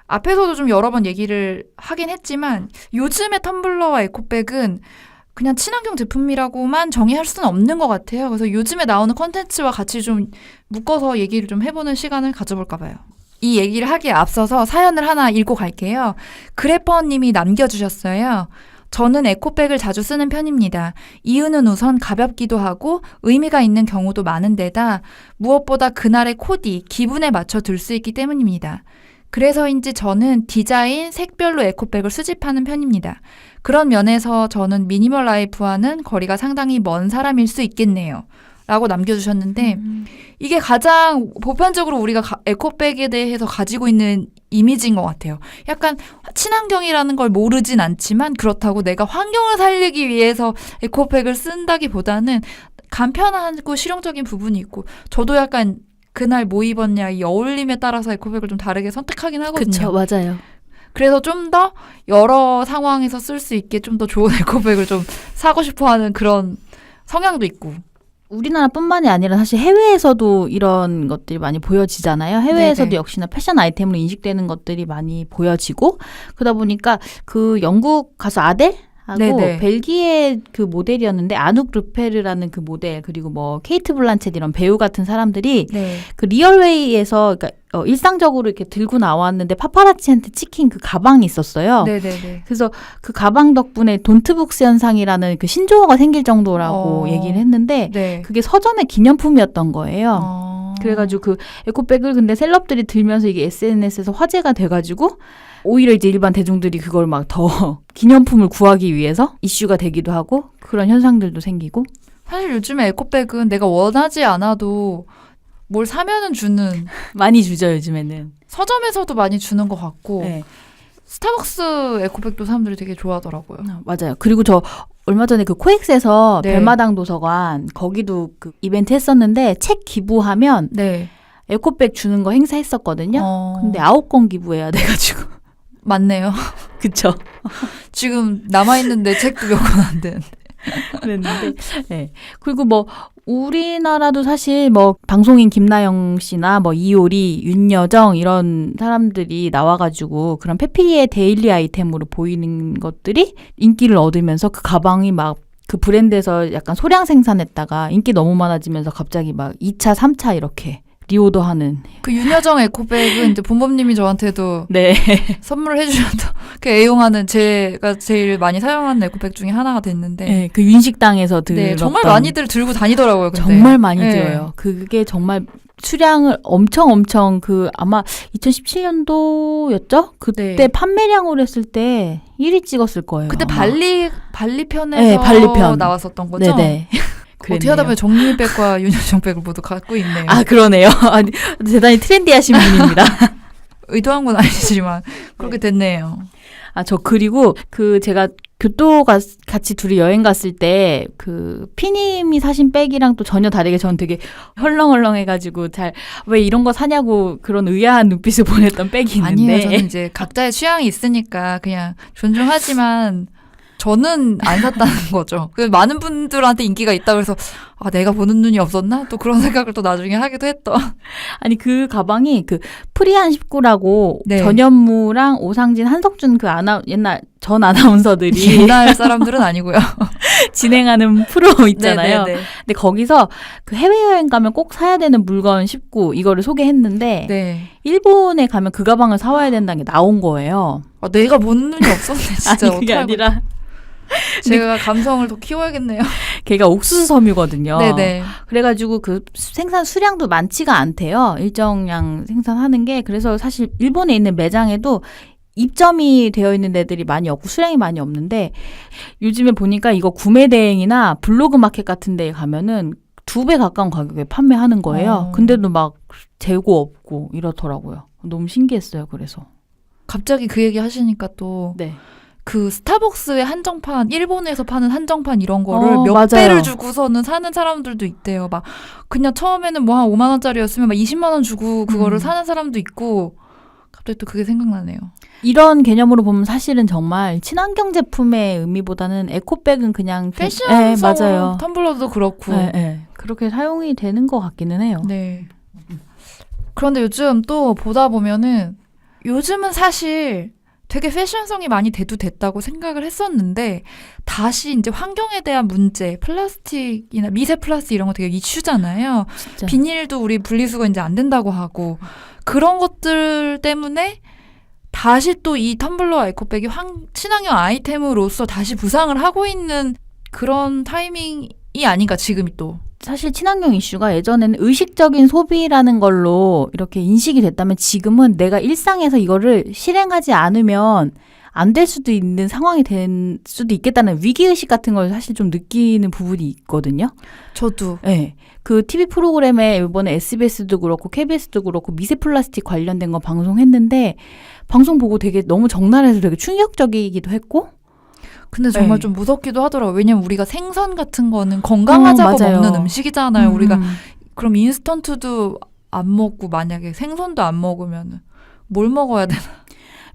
[SPEAKER 1] 앞에서도 좀 여러 번 얘기를 하긴 했지만 요즘의 텀블러와 에코백은 그냥 친환경 제품이라고만 정의할 수는 없는 것 같아요. 그래서 요즘에 나오는 콘텐츠와 같이 좀 묶어서 얘기를 좀 해보는 시간을 가져볼까 봐요. 이 얘기를 하기에 앞서서 사연을 하나 읽고 갈게요. 그래퍼님이 남겨주셨어요. 저는 에코백을 자주 쓰는 편입니다. 이유는 우선 가볍기도 하고 의미가 있는 경우도 많은 데다 무엇보다 그날의 코디, 기분에 맞춰 들 수 있기 때문입니다. 그래서인지 저는 디자인, 색별로 에코백을 수집하는 편입니다. 그런 면에서 저는 미니멀 라이프와는 거리가 상당히 먼 사람일 수 있겠네요. 라고 남겨주셨는데 이게 가장 보편적으로 우리가 에코백에 대해서 가지고 있는 이미지인 것 같아요. 약간 친환경이라는 걸 모르진 않지만 그렇다고 내가 환경을 살리기 위해서 에코백을 쓴다기보다는 간편하고 실용적인 부분이 있고 저도 약간 그날 뭐 입었냐 이 어울림에 따라서 에코백을 좀 다르게 선택하긴 하거든요.
[SPEAKER 2] 그렇죠, 맞아요.
[SPEAKER 1] 그래서 좀 더 여러 상황에서 쓸 수 있게 좀 더 좋은 에코백을 좀 사고 싶어하는 그런 성향도 있고.
[SPEAKER 2] 우리나라뿐만이 아니라 사실 해외에서도 이런 것들이 많이 보여지잖아요. 해외에서도
[SPEAKER 1] 네네.
[SPEAKER 2] 역시나 패션 아이템으로 인식되는 것들이 많이 보여지고 그러다 보니까 그 영국 가수 아델 하고
[SPEAKER 1] 네네.
[SPEAKER 2] 벨기에 그 모델이었는데 아눅 르페르라는 그 모델 그리고 뭐 케이트 블란쳇 이런 배우 같은 사람들이
[SPEAKER 1] 네.
[SPEAKER 2] 그 리얼웨이에서 그러니까 일상적으로 이렇게 들고 나왔는데 파파라치한테 찍힌 그 가방이 있었어요.
[SPEAKER 1] 네네네.
[SPEAKER 2] 그래서 그 가방 덕분에 돈트북스 현상이라는 그 신조어가 생길 정도라고 얘기를 했는데
[SPEAKER 1] 네.
[SPEAKER 2] 그게 서점의 기념품이었던 거예요. 그래가지고 그 에코백을 근데 셀럽들이 들면서 이게 SNS에서 화제가 돼가지고 오히려 이제 일반 대중들이 그걸 막 더 기념품을 구하기 위해서 이슈가 되기도 하고 그런 현상들도 생기고.
[SPEAKER 1] 사실 요즘에 에코백은 내가 원하지 않아도 뭘 사면은 주는
[SPEAKER 2] 많이 주죠 요즘에는.
[SPEAKER 1] 서점에서도 많이 주는 것 같고
[SPEAKER 2] 네.
[SPEAKER 1] 스타벅스 에코백도 사람들이 되게 좋아하더라고요.
[SPEAKER 2] 맞아요. 그리고 저 얼마 전에 그 코엑스에서
[SPEAKER 1] 네.
[SPEAKER 2] 별마당 도서관 거기도 그 이벤트 했었는데 책 기부하면
[SPEAKER 1] 네.
[SPEAKER 2] 에코백 주는 거 행사했었거든요. 근데 9권 기부해야 돼가지고.
[SPEAKER 1] 맞네요.
[SPEAKER 2] 그쵸.
[SPEAKER 1] 지금 남아있는 내 책도 몇 권 안 되는데.
[SPEAKER 2] 그랬는데. 네. 그리고 뭐 우리나라도 사실 뭐 방송인 김나영 씨나 뭐 이효리, 윤여정 이런 사람들이 나와가지고 그런 페피의 데일리 아이템으로 보이는 것들이 인기를 얻으면서 그 가방이 막 그 브랜드에서 약간 소량 생산했다가 인기 너무 많아지면서 갑자기 막 2차, 3차 이렇게 리오더하는.
[SPEAKER 1] 그 윤여정 에코백은 이제 본범님이 저한테도
[SPEAKER 2] 네.
[SPEAKER 1] 선물을 해주셔서 그 애용하는 제가 제일 많이 사용하는 에코백 중에 하나가 됐는데
[SPEAKER 2] 네, 그 윤식당에서 들었던.
[SPEAKER 1] 네, 정말 많이들 들고 다니더라고요. 근데.
[SPEAKER 2] 정말 많이
[SPEAKER 1] 네.
[SPEAKER 2] 들어요. 그게 정말 수량을 엄청 그 아마 2017년도였죠? 그때
[SPEAKER 1] 네.
[SPEAKER 2] 판매량으로 했을 때 1위 찍었을 거예요.
[SPEAKER 1] 그때
[SPEAKER 2] 아마.
[SPEAKER 1] 발리편에서
[SPEAKER 2] 네, 발리편.
[SPEAKER 1] 나왔었던 거죠?
[SPEAKER 2] 네네.
[SPEAKER 1] 어떻게 하다 보면 정유미백과 윤여정백을 모두 갖고 있네요.
[SPEAKER 2] 아 그러네요. 아니, 대단히 트렌디하신 분입니다.
[SPEAKER 1] 의도한 건 아니지만 그렇게 됐네요.
[SPEAKER 2] 아, 저 그리고 그 제가 교토 같이 둘이 여행 갔을 때 그 피님이 사신 백이랑 또 전혀 다르게 저는 되게 헐렁헐렁해가지고 잘 왜 이런 거 사냐고 그런 의아한 눈빛을 보냈던 백이 있는데.
[SPEAKER 1] 아니에요. 저는 이제 각자의 취향이 있으니까 그냥 존중하지만 저는 안 샀다는 거죠. 그 많은 분들한테 인기가 있다고 해서 아 내가 보는 눈이 없었나? 또 그런 생각을 또 나중에 하기도 했던.
[SPEAKER 2] 아니 그 가방이 그 프리한 19라고
[SPEAKER 1] 네.
[SPEAKER 2] 전현무랑 오상진, 한석준 그 옛날 전 아나운서들이
[SPEAKER 1] 옛날 사람들은 아니고요.
[SPEAKER 2] 진행하는 프로 있잖아요.
[SPEAKER 1] 네네네.
[SPEAKER 2] 근데 거기서 그 해외여행 가면 꼭 사야 되는 물건 19 이거를 소개했는데
[SPEAKER 1] 네.
[SPEAKER 2] 일본에 가면 그 가방을 사와야 된다는 게 나온 거예요.
[SPEAKER 1] 아, 내가 보는 눈이 없었네 진짜.
[SPEAKER 2] 아니 그게
[SPEAKER 1] 어떡하고.
[SPEAKER 2] 아니라
[SPEAKER 1] 제가 감성을 더 키워야겠네요.
[SPEAKER 2] 걔가 옥수수 섬유거든요.
[SPEAKER 1] 네네.
[SPEAKER 2] 그래가지고 그 생산 수량도 많지가 않대요. 일정량 생산하는 게. 그래서 사실 일본에 있는 매장에도 입점이 되어 있는 데들이 많이 없고 수량이 많이 없는데 요즘에 보니까 이거 구매 대행이나 블로그 마켓 같은 데에 가면은 2배 가까운 가격에 판매하는 거예요. 근데도 막 재고 없고 이렇더라고요. 너무 신기했어요. 그래서
[SPEAKER 1] 갑자기 그 얘기 하시니까 또
[SPEAKER 2] 네.
[SPEAKER 1] 그 스타벅스의 한정판, 일본에서 파는 한정판 이런 거를 몇
[SPEAKER 2] 맞아요.
[SPEAKER 1] 배를 주고서는 사는 사람들도 있대요. 막 그냥 처음에는 뭐 한 5만 원짜리였으면 막 20만 원 주고 그거를 사는 사람도 있고 갑자기 또 그게 생각나네요.
[SPEAKER 2] 이런 개념으로 보면 사실은 정말 친환경 제품의 의미보다는 에코백은 그냥
[SPEAKER 1] 패션성
[SPEAKER 2] 맞아요.
[SPEAKER 1] 텀블러도 그렇고.
[SPEAKER 2] 그렇게 사용이 되는 것 같기는 해요.
[SPEAKER 1] 네. 그런데 요즘 또 보다 보면은 요즘은 사실 되게 패션성이 많이 대두됐다고 생각을 했었는데 다시 이제 환경에 대한 문제, 플라스틱이나 미세 플라스틱 이런 거 되게 이슈잖아요.
[SPEAKER 2] 진짜.
[SPEAKER 1] 비닐도 우리 분리수거 이제 안 된다고 하고 그런 것들 때문에 다시 또 이 텀블러 에코백이 친환경 아이템으로서 다시 부상을 하고 있는 그런 타이밍이 아닌가 지금이 또.
[SPEAKER 2] 사실 친환경 이슈가 예전에는 의식적인 소비라는 걸로 이렇게 인식이 됐다면 지금은 내가 일상에서 이거를 실행하지 않으면 안 될 수도 있는 상황이 될 수도 있겠다는 위기의식 같은 걸 사실 좀 느끼는 부분이 있거든요.
[SPEAKER 1] 저도.
[SPEAKER 2] 네. 그 TV 프로그램에 이번에 SBS도 그렇고 KBS도 그렇고 미세 플라스틱 관련된 거 방송했는데 방송 보고 되게 너무 적나라해서 되게 충격적이기도 했고
[SPEAKER 1] 근데 정말
[SPEAKER 2] 네.
[SPEAKER 1] 좀 무섭기도 하더라고요. 왜냐면 우리가 생선 같은 거는 건강하자고
[SPEAKER 2] 맞아요.
[SPEAKER 1] 먹는 음식이잖아요. 우리가 그럼 인스턴트도 안 먹고 만약에 생선도 안 먹으면 뭘 먹어야 되나?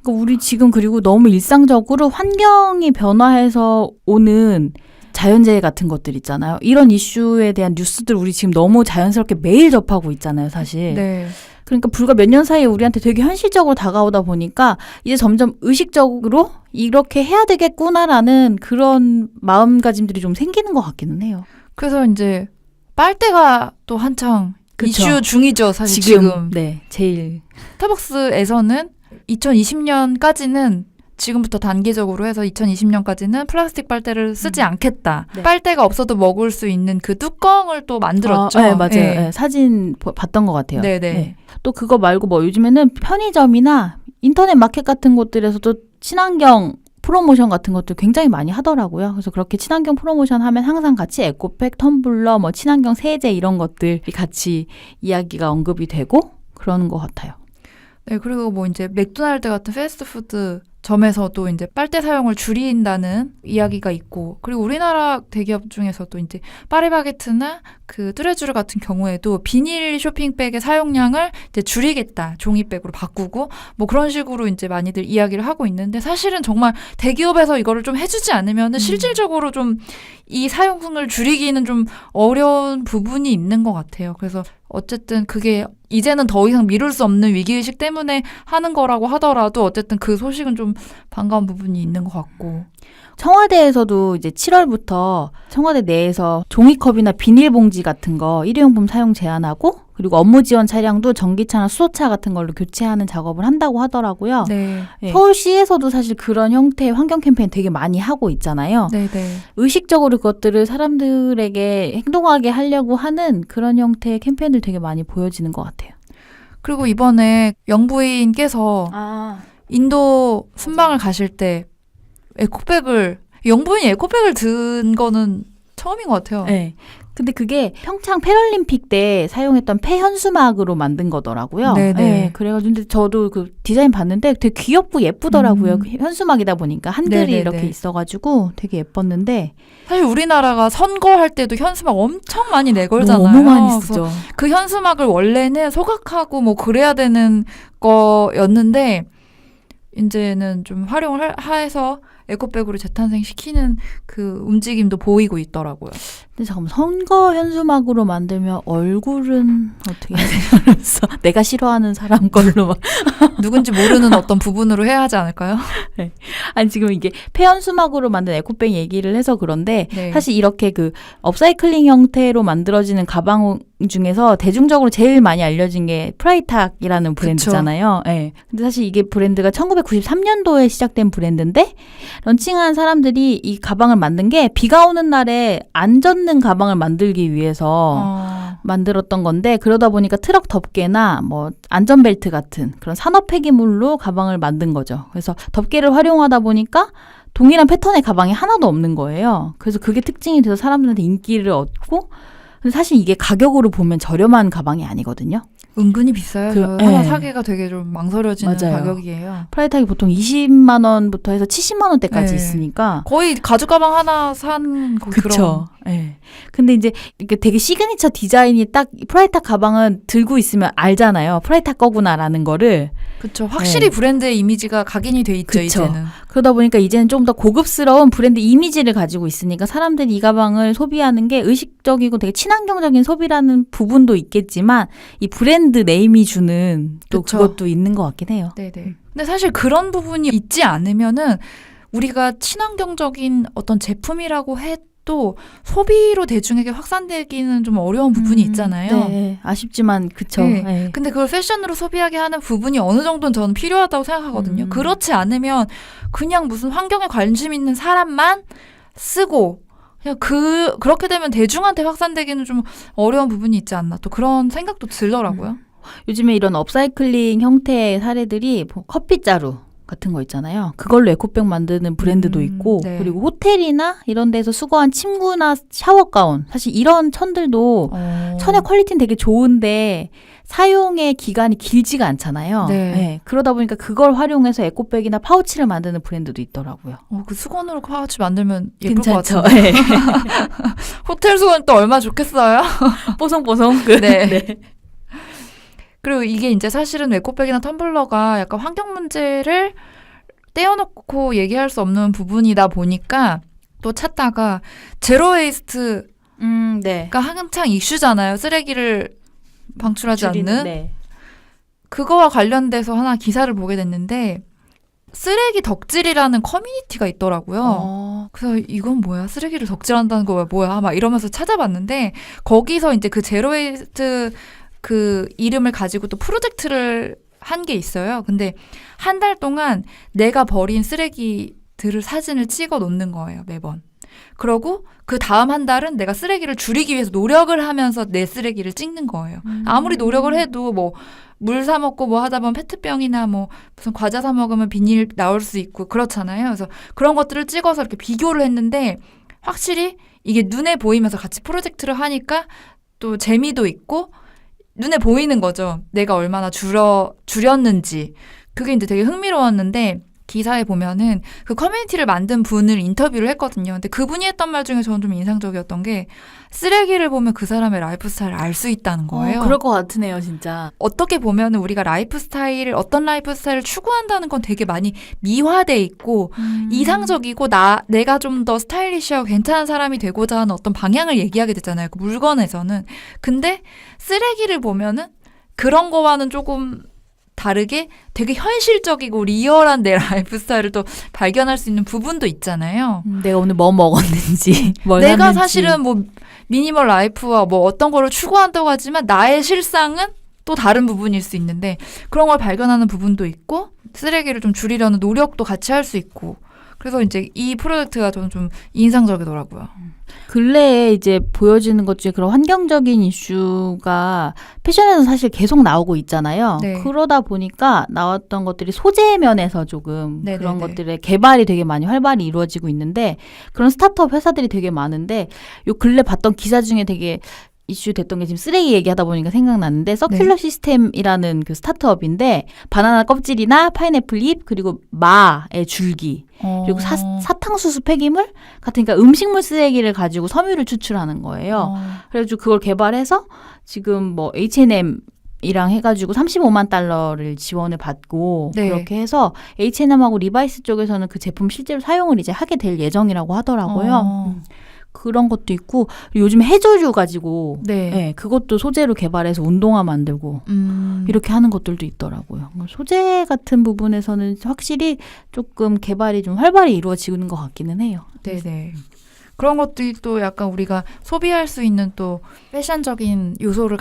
[SPEAKER 2] 그러니까 우리 지금 그리고 너무 일상적으로 환경이 변화해서 오는 자연재해 같은 것들 있잖아요. 이런 이슈에 대한 뉴스들 우리 지금 너무 자연스럽게 매일 접하고 있잖아요, 사실.
[SPEAKER 1] 네.
[SPEAKER 2] 그러니까 불과 몇 년 사이에 우리한테 되게 현실적으로 다가오다 보니까 이제 점점 의식적으로 이렇게 해야 되겠구나라는 그런 마음가짐들이 좀 생기는 것 같기는 해요.
[SPEAKER 1] 그래서 이제 빨대가 또 한창
[SPEAKER 2] 그쵸.
[SPEAKER 1] 이슈 중이죠, 사실 지금.
[SPEAKER 2] 네, 제일.
[SPEAKER 1] 스타벅스에서는 2020년까지는 지금부터 단기적으로 해서 2020년까지는 플라스틱 빨대를 쓰지 않겠다.
[SPEAKER 2] 네.
[SPEAKER 1] 빨대가 없어도 먹을 수 있는 그 뚜껑을 또 만들었죠.
[SPEAKER 2] 네, 맞아요.
[SPEAKER 1] 네.
[SPEAKER 2] 네, 사진 봤던 것 같아요.
[SPEAKER 1] 네네.
[SPEAKER 2] 네. 또 그거 말고 뭐 요즘에는 편의점이나 인터넷 마켓 같은 곳들에서도 친환경 프로모션 같은 것도 굉장히 많이 하더라고요. 그래서 그렇게 친환경 프로모션 하면 항상 같이 에코백, 텀블러, 뭐 친환경 세제 이런 것들이 같이 이야기가 언급이 되고 그러는 것 같아요.
[SPEAKER 1] 네, 그리고 뭐 이제 맥도날드 같은 패스트푸드 점에서도 이제 빨대 사용을 줄인다는 이야기가 있고, 그리고 우리나라 대기업 중에서도 이제 파리바게트나 그 뚜레쥬르 같은 경우에도 비닐 쇼핑백의 사용량을 이제 줄이겠다, 종이백으로 바꾸고 뭐 그런 식으로 이제 많이들 이야기를 하고 있는데, 사실은 정말 대기업에서 이거를 좀 해주지 않으면은 실질적으로 좀 이 사용을 줄이기는 좀 어려운 부분이 있는 것 같아요. 그래서 어쨌든 그게 이제는 더 이상 미룰 수 없는 위기의식 때문에 하는 거라고 하더라도 어쨌든 그 소식은 좀 반가운 부분이 있는 것 같고.
[SPEAKER 2] 청와대에서도 이제 7월부터 청와대 내에서 종이컵이나 비닐봉지 같은 거 일회용품 사용 제한하고, 그리고 업무 지원 차량도 전기차나 수소차 같은 걸로 교체하는 작업을 한다고 하더라고요.
[SPEAKER 1] 네.
[SPEAKER 2] 네. 서울시에서도 사실 그런 형태의 환경 캠페인 되게 많이 하고 있잖아요.
[SPEAKER 1] 네네.
[SPEAKER 2] 의식적으로 그것들을 사람들에게 행동하게 하려고 하는 그런 형태의 캠페인들 되게 많이 보여지는 것 같아요.
[SPEAKER 1] 그리고 이번에 영부인께서 인도 순방을 가실 때 영부인이 에코백을 든 거는 처음인 것 같아요.
[SPEAKER 2] 네. 근데 그게 평창 패럴림픽 때 사용했던 폐현수막으로 만든 거더라고요.
[SPEAKER 1] 네네.
[SPEAKER 2] 네, 그래가지고 근데 저도 그 디자인 봤는데 되게 귀엽고 예쁘더라고요. 그 현수막이다 보니까 한글이
[SPEAKER 1] 네네네.
[SPEAKER 2] 이렇게 있어가지고 되게 예뻤는데
[SPEAKER 1] 사실 우리나라가 선거할 때도 현수막 엄청 많이 내걸잖아요.
[SPEAKER 2] 너무 많이
[SPEAKER 1] 그래서
[SPEAKER 2] 쓰죠.
[SPEAKER 1] 그 현수막을 원래는 소각하고 뭐 그래야 되는 거였는데 이제는 좀 활용을 해서 에코백으로 재탄생시키는 그 움직임도 보이고 있더라고요.
[SPEAKER 2] 근데 잠깐만, 선거 현수막으로 만들면 얼굴은 어떻게 하면서 내가 싫어하는 사람 걸로 막.
[SPEAKER 1] 누군지 모르는 어떤 부분으로 해야 하지 않을까요?
[SPEAKER 2] 아니 지금 이게 폐현수막으로 만든 에코백 얘기를 해서 그런데
[SPEAKER 1] 네.
[SPEAKER 2] 사실 이렇게 그 업사이클링 형태로 만들어지는 가방 중에서 대중적으로 제일 많이 알려진 게 프라이탁이라는 브랜드잖아요. 네. 근데 사실 이게 브랜드가 1993년도에 시작된 브랜드인데 런칭한 사람들이 이 가방을 만든 게 비가 오는 날에 안 젖는 가방을 만들기 위해서 만들었던 건데, 그러다 보니까 트럭 덮개나 뭐 안전벨트 같은 그런 산업 폐기물로 가방을 만든 거죠. 그래서 덮개를 활용하다 보니까 동일한 패턴의 가방이 하나도 없는 거예요. 그래서 그게 특징이 돼서 사람들한테 인기를 얻고 근데 사실 이게 가격으로 보면 저렴한 가방이 아니거든요.
[SPEAKER 1] 은근히 비싸요.
[SPEAKER 2] 그,
[SPEAKER 1] 하나
[SPEAKER 2] 네.
[SPEAKER 1] 사기가 되게 좀 망설여지는
[SPEAKER 2] 맞아요.
[SPEAKER 1] 가격이에요.
[SPEAKER 2] 프라이탁이 보통 20만 원부터 해서 70만 원대까지
[SPEAKER 1] 네.
[SPEAKER 2] 있으니까.
[SPEAKER 1] 거의 가죽 가방 하나 산
[SPEAKER 2] 그쵸. 예. 근데 이제 이게 되게 시그니처 디자인이 딱 프라이탁 가방은 들고 있으면 알잖아요. 프라이탁 거구나라는 거를.
[SPEAKER 1] 그쵸. 확실히
[SPEAKER 2] 네.
[SPEAKER 1] 브랜드의 이미지가 각인이 돼 있죠,
[SPEAKER 2] 그쵸.
[SPEAKER 1] 이제는.
[SPEAKER 2] 그러다 보니까 이제는 좀 더 고급스러운 브랜드 이미지를 가지고 있으니까 사람들이 이 가방을 소비하는 게 의식적이고 되게 친환경적인 소비라는 부분도 있겠지만 이 브랜드 네임이 주는 또
[SPEAKER 1] 그쵸.
[SPEAKER 2] 그것도 있는 것 같긴 해요.
[SPEAKER 1] 네네. 근데 사실 그런 부분이 있지 않으면은 우리가 친환경적인 어떤 제품이라고 해도 소비로 대중에게 확산되기는 좀 어려운 부분이 있잖아요.
[SPEAKER 2] 네, 아쉽지만 그쵸.
[SPEAKER 1] 네.
[SPEAKER 2] 네.
[SPEAKER 1] 근데 그걸 패션으로 소비하게 하는 부분이 어느 정도는 저는 필요하다고 생각하거든요. 그렇지 않으면 그냥 무슨 환경에 관심 있는 사람만 쓰고 그냥 그렇게 되면 대중한테 확산되기는 좀 어려운 부분이 있지 않나 또 그런 생각도 들더라고요.
[SPEAKER 2] 요즘에 이런 업사이클링 형태의 사례들이 뭐 커피자루 같은 거 있잖아요. 그걸로 에코백 만드는 브랜드도 있고
[SPEAKER 1] 네.
[SPEAKER 2] 그리고 호텔이나 이런 데서 수거한 침구나 샤워 가운 사실 이런 천들도 천의 퀄리티는 되게 좋은데 사용의 기간이 길지가 않잖아요.
[SPEAKER 1] 네.
[SPEAKER 2] 그러다 보니까 그걸 활용해서 에코백이나 파우치를 만드는 브랜드도 있더라고요.
[SPEAKER 1] 그 수건으로 파우치 만들면 예쁠 것
[SPEAKER 2] 괜찮죠?
[SPEAKER 1] 같은데. 호텔 수건 또 얼마나 좋겠어요?
[SPEAKER 2] 뽀송뽀송.
[SPEAKER 1] 네. 그리고 이게 이제 사실은 에코백이나 텀블러가 약간 환경 문제를 떼어놓고 얘기할 수 없는 부분이다 보니까 또 찾다가 제로 웨이스트가
[SPEAKER 2] 네.
[SPEAKER 1] 한창 이슈잖아요. 쓰레기를 방출하지 않는.
[SPEAKER 2] 네.
[SPEAKER 1] 그거와 관련돼서 하나 기사를 보게 됐는데 쓰레기 덕질이라는 커뮤니티가 있더라고요. 그래서 이건 뭐야? 쓰레기를 덕질한다는 거 뭐야? 막 이러면서 찾아봤는데 거기서 이제 그 제로 웨이스트 그 이름을 가지고 또 프로젝트를 한 게 있어요. 근데 한 달 동안 내가 버린 쓰레기들을 사진을 찍어 놓는 거예요, 매번. 그러고 그 다음 한 달은 내가 쓰레기를 줄이기 위해서 노력을 하면서 내 쓰레기를 찍는 거예요. 아무리 노력을 해도 뭐 물 사 먹고 뭐 하다 보면 페트병이나 뭐 무슨 과자 사 먹으면 비닐 나올 수 있고 그렇잖아요. 그래서 그런 것들을 찍어서 이렇게 비교를 했는데 확실히 이게 눈에 보이면서 같이 프로젝트를 하니까 또 재미도 있고 눈에 보이는 거죠. 내가 얼마나 줄였는지. 그게 이제 되게 흥미로웠는데 기사에 보면은 그 커뮤니티를 만든 분을 인터뷰를 했거든요. 근데 그분이 했던 말 중에 저는 좀 인상적이었던 게 쓰레기를 보면 그 사람의 라이프 스타일을 알 수 있다는 거예요.
[SPEAKER 2] 그럴 것 같으네요, 진짜.
[SPEAKER 1] 어떻게 보면은 우리가 어떤 라이프 스타일을 추구한다는 건 되게 많이 미화돼 있고 이상적이고 내가 좀 더 스타일리시하고 괜찮은 사람이 되고자 하는 어떤 방향을 얘기하게 되잖아요. 그 물건에서는. 근데 쓰레기를 보면은 그런 거와는 조금 다르게 되게 현실적이고 리얼한 내 라이프 스타일을 또 발견할 수 있는 부분도 있잖아요.
[SPEAKER 2] 내가 오늘 뭐 먹었는지, 뭘
[SPEAKER 1] 내가
[SPEAKER 2] 샀는지.
[SPEAKER 1] 사실은 뭐 미니멀 라이프와 뭐 어떤 거를 추구한다고 하지만 나의 실상은 또 다른 부분일 수 있는데 그런 걸 발견하는 부분도 있고 쓰레기를 좀 줄이려는 노력도 같이 할 수 있고 그래서 이제 이 프로젝트가 저는 좀 인상적이더라고요.
[SPEAKER 2] 근래에 이제 보여지는 것 중에 그런 환경적인 이슈가 패션에서 사실 계속 나오고 있잖아요.
[SPEAKER 1] 네.
[SPEAKER 2] 그러다 보니까 나왔던 것들이 소재 면에서 조금
[SPEAKER 1] 네네네.
[SPEAKER 2] 그런 것들의 개발이 되게 많이 활발히 이루어지고 있는데 그런 스타트업 회사들이 되게 많은데 요 근래 봤던 기사 중에 되게 이슈 됐던 게 지금 쓰레기 얘기하다 보니까 생각났는데 서큘러 시스템이라는 그 스타트업인데 바나나 껍질이나 파인애플 잎 그리고 마의 줄기 그리고 사탕수수 폐기물 같은 그러니까 음식물 쓰레기를 가지고 섬유를 추출하는 거예요. 그래가지고 그걸 개발해서 지금 뭐 H&M이랑 해가지고 35만 달러를 지원을 받고
[SPEAKER 1] 네.
[SPEAKER 2] 그렇게 해서 H&M하고 리바이스 쪽에서는 그 제품 실제로 사용을 이제 하게 될 예정이라고 하더라고요. 그런 것도 있고 요즘 해조류 가지고
[SPEAKER 1] 네.
[SPEAKER 2] 그것도 소재로 개발해서 운동화 만들고 이렇게 하는 것들도 있더라고요. 소재 같은 부분에서는 확실히 조금 개발이 좀 활발히 이루어지는 것 같기는 해요.
[SPEAKER 1] 네네. 그런 것들이 또 약간 우리가 소비할 수 있는 또 패션적인 요소를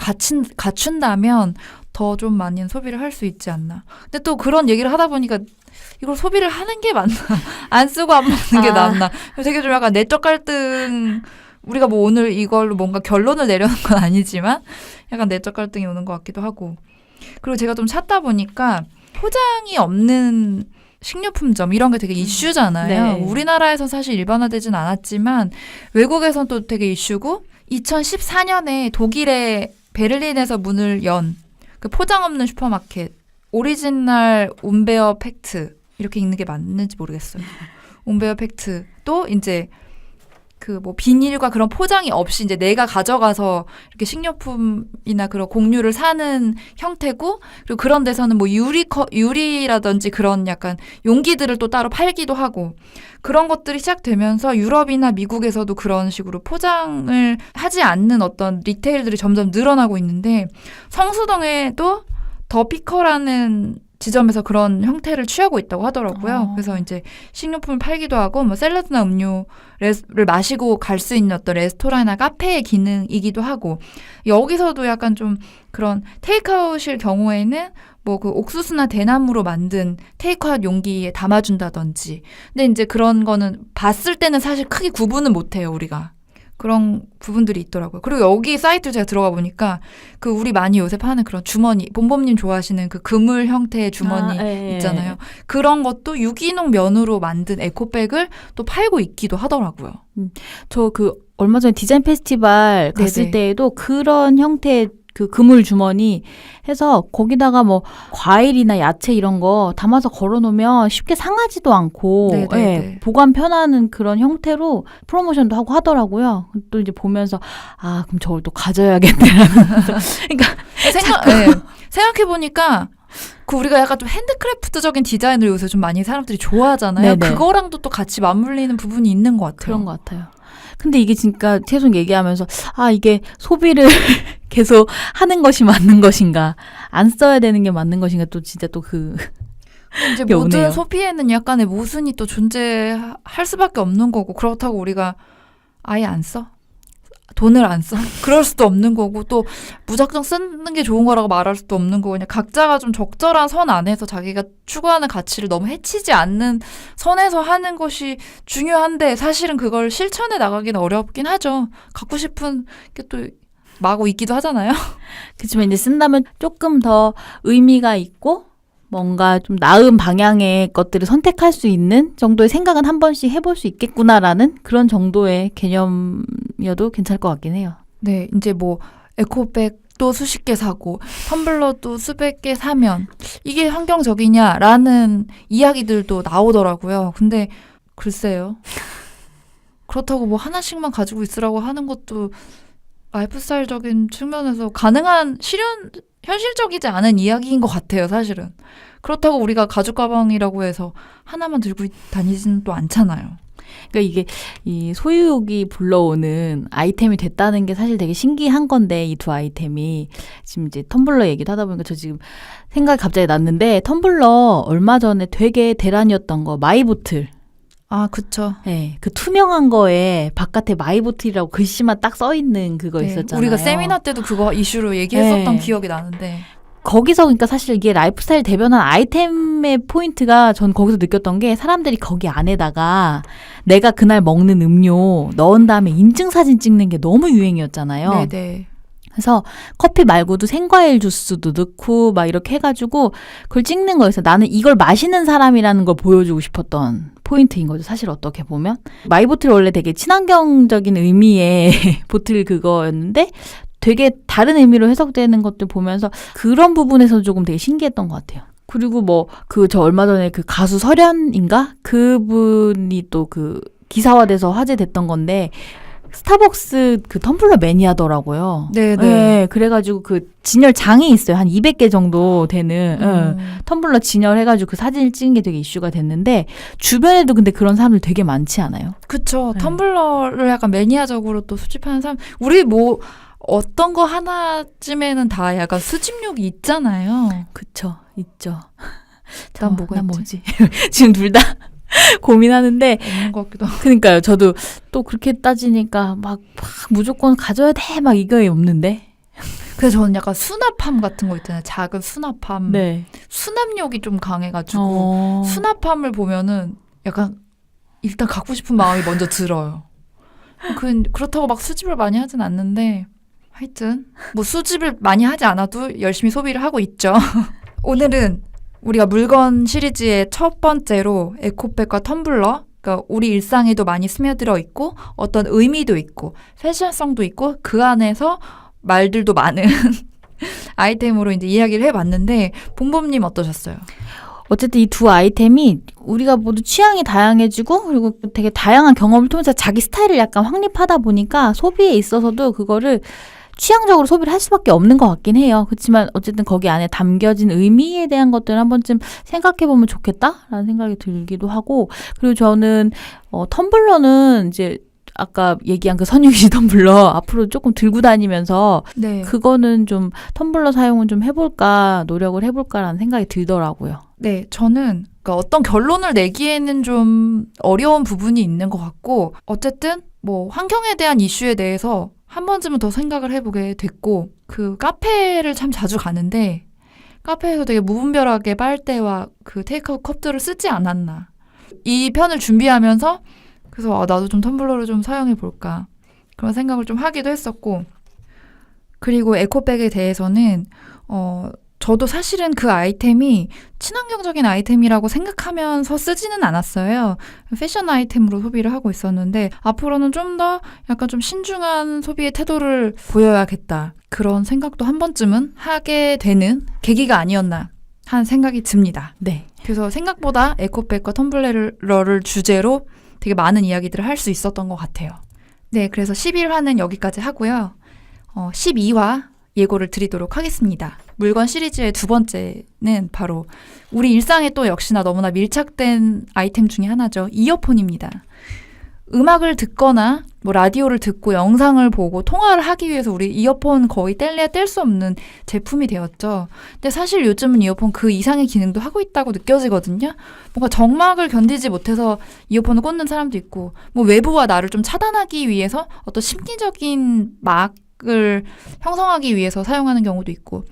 [SPEAKER 1] 갖춘다면 더 좀 많은 소비를 할 수 있지 않나. 근데 또 그런 얘기를 하다 보니까 이걸 소비를 하는 게 맞나? 안 쓰고 안 먹는 게 낫나? 되게 좀 약간 내적 갈등, 우리가 뭐 오늘 이걸로 뭔가 결론을 내려는 건 아니지만 약간 내적 갈등이 오는 것 같기도 하고. 그리고 제가 좀 찾다 보니까 포장이 없는 식료품점 이런 게 되게 이슈잖아요.
[SPEAKER 2] 네.
[SPEAKER 1] 우리나라에선 사실 일반화되진 않았지만 외국에선 또 되게 이슈고 2014년에 독일의 베를린에서 문을 연 그 포장 없는 슈퍼마켓 오리지널 운베어 팩트 이렇게 읽는 게 맞는지 모르겠어요. 운베어 팩트도 이제 그 뭐 비닐과 그런 포장이 없이 이제 내가 가져가서 이렇게 식료품이나 그런 공유를 사는 형태고, 그리고 그런 데서는 뭐 유리라든지 그런 약간 용기들을 또 따로 팔기도 하고, 그런 것들이 시작되면서 유럽이나 미국에서도 그런 식으로 포장을 하지 않는 어떤 리테일들이 점점 늘어나고 있는데, 성수동에도 더 피커라는 지점에서 그런 형태를 취하고 있다고 하더라고요. 그래서 이제 식료품을 팔기도 하고, 뭐 샐러드나 음료를 마시고 갈 수 있는 어떤 레스토랑이나 카페의 기능이기도 하고, 여기서도 약간 좀 그런 테이크아웃일 경우에는 뭐 그 옥수수나 대나무로 만든 테이크아웃 용기에 담아준다든지. 근데 이제 그런 거는 봤을 때는 사실 크게 구분은 못해요, 우리가. 그런 부분들이 있더라고요. 그리고 여기 사이트 제가 들어가 보니까 그 우리 많이 요새 파는 그런 주머니, 봄봄님 좋아하시는 그 그물 형태의 주머니 있잖아요. 그런 것도 유기농 면으로 만든 에코백을 또 팔고 있기도 하더라고요.
[SPEAKER 2] 저 그 얼마 전에 디자인 페스티벌 갔을
[SPEAKER 1] 네네.
[SPEAKER 2] 때에도 그런 형태의 그 그물 주머니 해서 거기다가 뭐 과일이나 야채 이런 거 담아서 걸어놓으면 쉽게 상하지도 않고
[SPEAKER 1] 네네네.
[SPEAKER 2] 예, 보관 편하는 그런 형태로 프로모션도 하고 하더라고요. 또 이제 보면서 아 그럼 저걸 또 가져야겠다라는 그러니까
[SPEAKER 1] 생각해보니까 그 우리가 약간 좀 핸드크래프트적인 디자인을 요새 좀 많이 사람들이 좋아하잖아요.
[SPEAKER 2] 네네.
[SPEAKER 1] 그거랑도 또 같이 맞물리는 부분이 있는 것 같아요.
[SPEAKER 2] 그런 것 같아요. 근데 이게 진짜 계속 얘기하면서 아 이게 소비를 계속 하는 것이 맞는 것인가 안 써야 되는 게 맞는 것인가 또 진짜 또 그
[SPEAKER 1] 이제
[SPEAKER 2] 게
[SPEAKER 1] 모든
[SPEAKER 2] 오네요.
[SPEAKER 1] 소비에는 약간의 모순이 또 존재할 수밖에 없는 거고, 그렇다고 우리가 아예 안 써? 돈을 안 써? 그럴 수도 없는 거고, 또 무작정 쓰는 게 좋은 거라고 말할 수도 없는 거고, 그냥 각자가 좀 적절한 선 안에서 자기가 추구하는 가치를 너무 해치지 않는 선에서 하는 것이 중요한데, 사실은 그걸 실천해 나가기는 어렵긴 하죠. 갖고 싶은 게 또 마구 있기도 하잖아요.
[SPEAKER 2] 그렇지만 이제 쓴다면 조금 더 의미가 있고 뭔가 좀 나은 방향의 것들을 선택할 수 있는 정도의 생각은 한 번씩 해볼 수 있겠구나라는 그런 정도의 개념이어도 괜찮을 것 같긴 해요.
[SPEAKER 1] 네, 이제 뭐 에코백도 수십 개 사고 텀블러도 수백 개 사면 이게 환경적이냐라는 이야기들도 나오더라고요. 근데 글쎄요. 그렇다고 뭐 하나씩만 가지고 있으라고 하는 것도 라이프스타일적인 측면에서 가능한 현실적이지 않은 이야기인 것 같아요, 사실은. 그렇다고 우리가 가죽 가방이라고 해서 하나만 들고 다니지는 또 않잖아요.
[SPEAKER 2] 그러니까 이게 이 소유욕이 불러오는 아이템이 됐다는 게 사실 되게 신기한 건데 이 두 아이템이 지금 이제 텀블러 얘기도 하다 보니까 저 지금 생각이 갑자기 났는데 텀블러 얼마 전에 되게 대란이었던 거 마이보틀.
[SPEAKER 1] 아, 그쵸.
[SPEAKER 2] 네, 그 투명한 거에 바깥에 마이보틀이라고 글씨만 딱 써 있는 그거
[SPEAKER 1] 네,
[SPEAKER 2] 있었잖아요.
[SPEAKER 1] 우리가 세미나 때도 그거 이슈로 얘기했었던
[SPEAKER 2] 네.
[SPEAKER 1] 기억이 나는데.
[SPEAKER 2] 거기서 그러니까 사실 이게 라이프스타일 대변한 아이템의 포인트가 전 거기서 느꼈던 게 사람들이 거기 안에다가 내가 그날 먹는 음료 넣은 다음에 인증 사진 찍는 게 너무 유행이었잖아요.
[SPEAKER 1] 네네.
[SPEAKER 2] 그래서 커피 말고도 생과일 주스도 넣고 막 이렇게 해가지고 그걸 찍는 거였어요. 나는 이걸 마시는 사람이라는 걸 보여주고 싶었던 포인트인 거죠. 사실 어떻게 보면. 마이보틀 원래 되게 친환경적인 의미의 보틀 그거였는데 되게 다른 의미로 해석되는 것들 보면서 그런 부분에서 조금 되게 신기했던 것 같아요. 그리고 뭐 저 얼마 전에 그 가수 설현인가? 그분이 또 그 기사화돼서 화제됐던 건데 스타벅스 그 텀블러 매니아더라고요.
[SPEAKER 1] 네네.
[SPEAKER 2] 네, 그래가지고 그 진열장이 있어요. 한 200개 정도 되는 텀블러 진열해가지고 그 사진을 찍은 게 되게 이슈가 됐는데 주변에도 근데 그런 사람들 되게 많지 않아요?
[SPEAKER 1] 그쵸.
[SPEAKER 2] 네.
[SPEAKER 1] 텀블러를 약간 매니아적으로 또 수집하는 사람, 우리 뭐 어떤 거 하나쯤에는 다 약간 수집욕이 있잖아요.
[SPEAKER 2] 그쵸, 있죠.
[SPEAKER 1] 난 뭐가
[SPEAKER 2] 난
[SPEAKER 1] 있지?
[SPEAKER 2] 뭐지? 지금 둘 다 고민하는데
[SPEAKER 1] 없는 것 같기도 하고.
[SPEAKER 2] 그러니까요. 저도 또 그렇게 따지니까 막 무조건 가져야 돼 막 이거에 없는데.
[SPEAKER 1] 그래서 저는 약간 수납함 같은 거 있잖아요. 작은 수납함.
[SPEAKER 2] 네.
[SPEAKER 1] 수납욕이 좀 강해가지고 수납함을 보면은 약간 일단 갖고 싶은 마음이 먼저 들어요. 그렇다고 막 수집을 많이 하진 않는데 하여튼 뭐 수집을 많이 하지 않아도 열심히 소비를 하고 있죠. 오늘은 우리가 물건 시리즈의 첫 번째로 에코백과 텀블러 그러니까 우리 일상에도 많이 스며들어 있고 어떤 의미도 있고 패션성도 있고 그 안에서 말들도 많은 아이템으로 이제 이야기를 해봤는데 봉범님 어떠셨어요?
[SPEAKER 2] 어쨌든 이 두 아이템이 우리가 모두 취향이 다양해지고 그리고 되게 다양한 경험을 통해서 자기 스타일을 약간 확립하다 보니까 소비에 있어서도 그거를 취향적으로 소비를 할 수밖에 없는 것 같긴 해요. 그렇지만 어쨌든 거기 안에 담겨진 의미에 대한 것들을 한 번쯤 생각해보면 좋겠다라는 생각이 들기도 하고 그리고 저는 텀블러는 이제 아까 얘기한 그 선유기 텀블러 앞으로 조금 들고 다니면서
[SPEAKER 1] 네.
[SPEAKER 2] 그거는 좀 텀블러 사용은 좀 해볼까 노력을 해볼까라는 생각이 들더라고요.
[SPEAKER 1] 네, 저는 그러니까 어떤 결론을 내기에는 좀 어려운 부분이 있는 것 같고 어쨌든 뭐 환경에 대한 이슈에 대해서 한 번쯤은 더 생각을 해보게 됐고 그 카페를 참 자주 가는데 카페에서 되게 무분별하게 빨대와 그 테이크아웃 컵들을 쓰지 않았나 이 편을 준비하면서 그래서 나도 좀 텀블러를 좀 사용해 볼까 그런 생각을 좀 하기도 했었고 그리고 에코백에 대해서는 저도 사실은 그 아이템이 친환경적인 아이템이라고 생각하면서 쓰지는 않았어요. 패션 아이템으로 소비를 하고 있었는데 앞으로는 좀 더 약간 좀 신중한 소비의 태도를 보여야겠다. 그런 생각도 한 번쯤은 하게 되는 계기가 아니었나 하는 생각이 듭니다.
[SPEAKER 2] 네.
[SPEAKER 1] 그래서 생각보다 에코백과 텀블러를 주제로 되게 많은 이야기들을 할 수 있었던 것 같아요. 네, 그래서 11화는 여기까지 하고요. 12화 예고를 드리도록 하겠습니다. 물건 시리즈의 두 번째는 바로 우리 일상에 또 역시나 너무나 밀착된 아이템 중에 하나죠. 이어폰입니다. 음악을 듣거나 뭐 라디오를 듣고 영상을 보고 통화를 하기 위해서 우리 이어폰 거의 뗄래야 뗄 수 없는 제품이 되었죠. 근데 사실 요즘은 이어폰 그 이상의 기능도 하고 있다고 느껴지거든요. 뭔가 정막을 견디지 못해서 이어폰을 꽂는 사람도 있고 뭐 외부와 나를 좀 차단하기 위해서 어떤 심리적인 막을 형성하기 위해서 사용하는 경우도 있고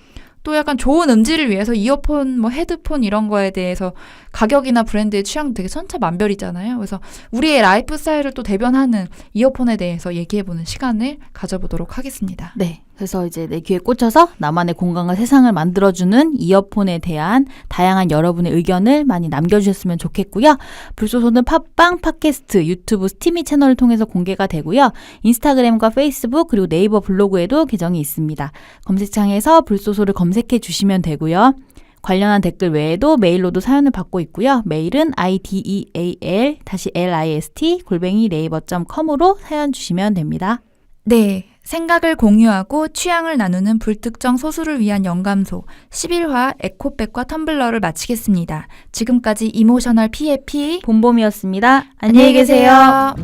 [SPEAKER 1] 또 약간 좋은 음질을 위해서 이어폰, 뭐 헤드폰 이런 거에 대해서 가격이나 브랜드의 취향도 되게 천차만별이잖아요. 그래서 우리의 라이프 스타일을 또 대변하는 이어폰에 대해서 얘기해보는 시간을 가져보도록 하겠습니다.
[SPEAKER 2] 네. 그래서 이제 내 귀에 꽂혀서 나만의 공간과 세상을 만들어주는 이어폰에 대한 다양한 여러분의 의견을 많이 남겨주셨으면 좋겠고요. 불소소는 팟빵, 팟캐스트, 유튜브, 스티미 채널을 통해서 공개가 되고요. 인스타그램과 페이스북 그리고 네이버 블로그에도 계정이 있습니다. 검색창에서 불소소를 검색해 주시면 되고요. 관련한 댓글 외에도 메일로도 사연을 받고 있고요. 메일은 ideal-list@naver.com으로 사연 주시면 됩니다.
[SPEAKER 1] 네. 생각을 공유하고 취향을 나누는 불특정 소수를 위한 영감소 11화 에코백과 텀블러를 마치겠습니다. 지금까지 이모셔널 PFP
[SPEAKER 2] 봄봄이었습니다.
[SPEAKER 1] 안녕히 계세요.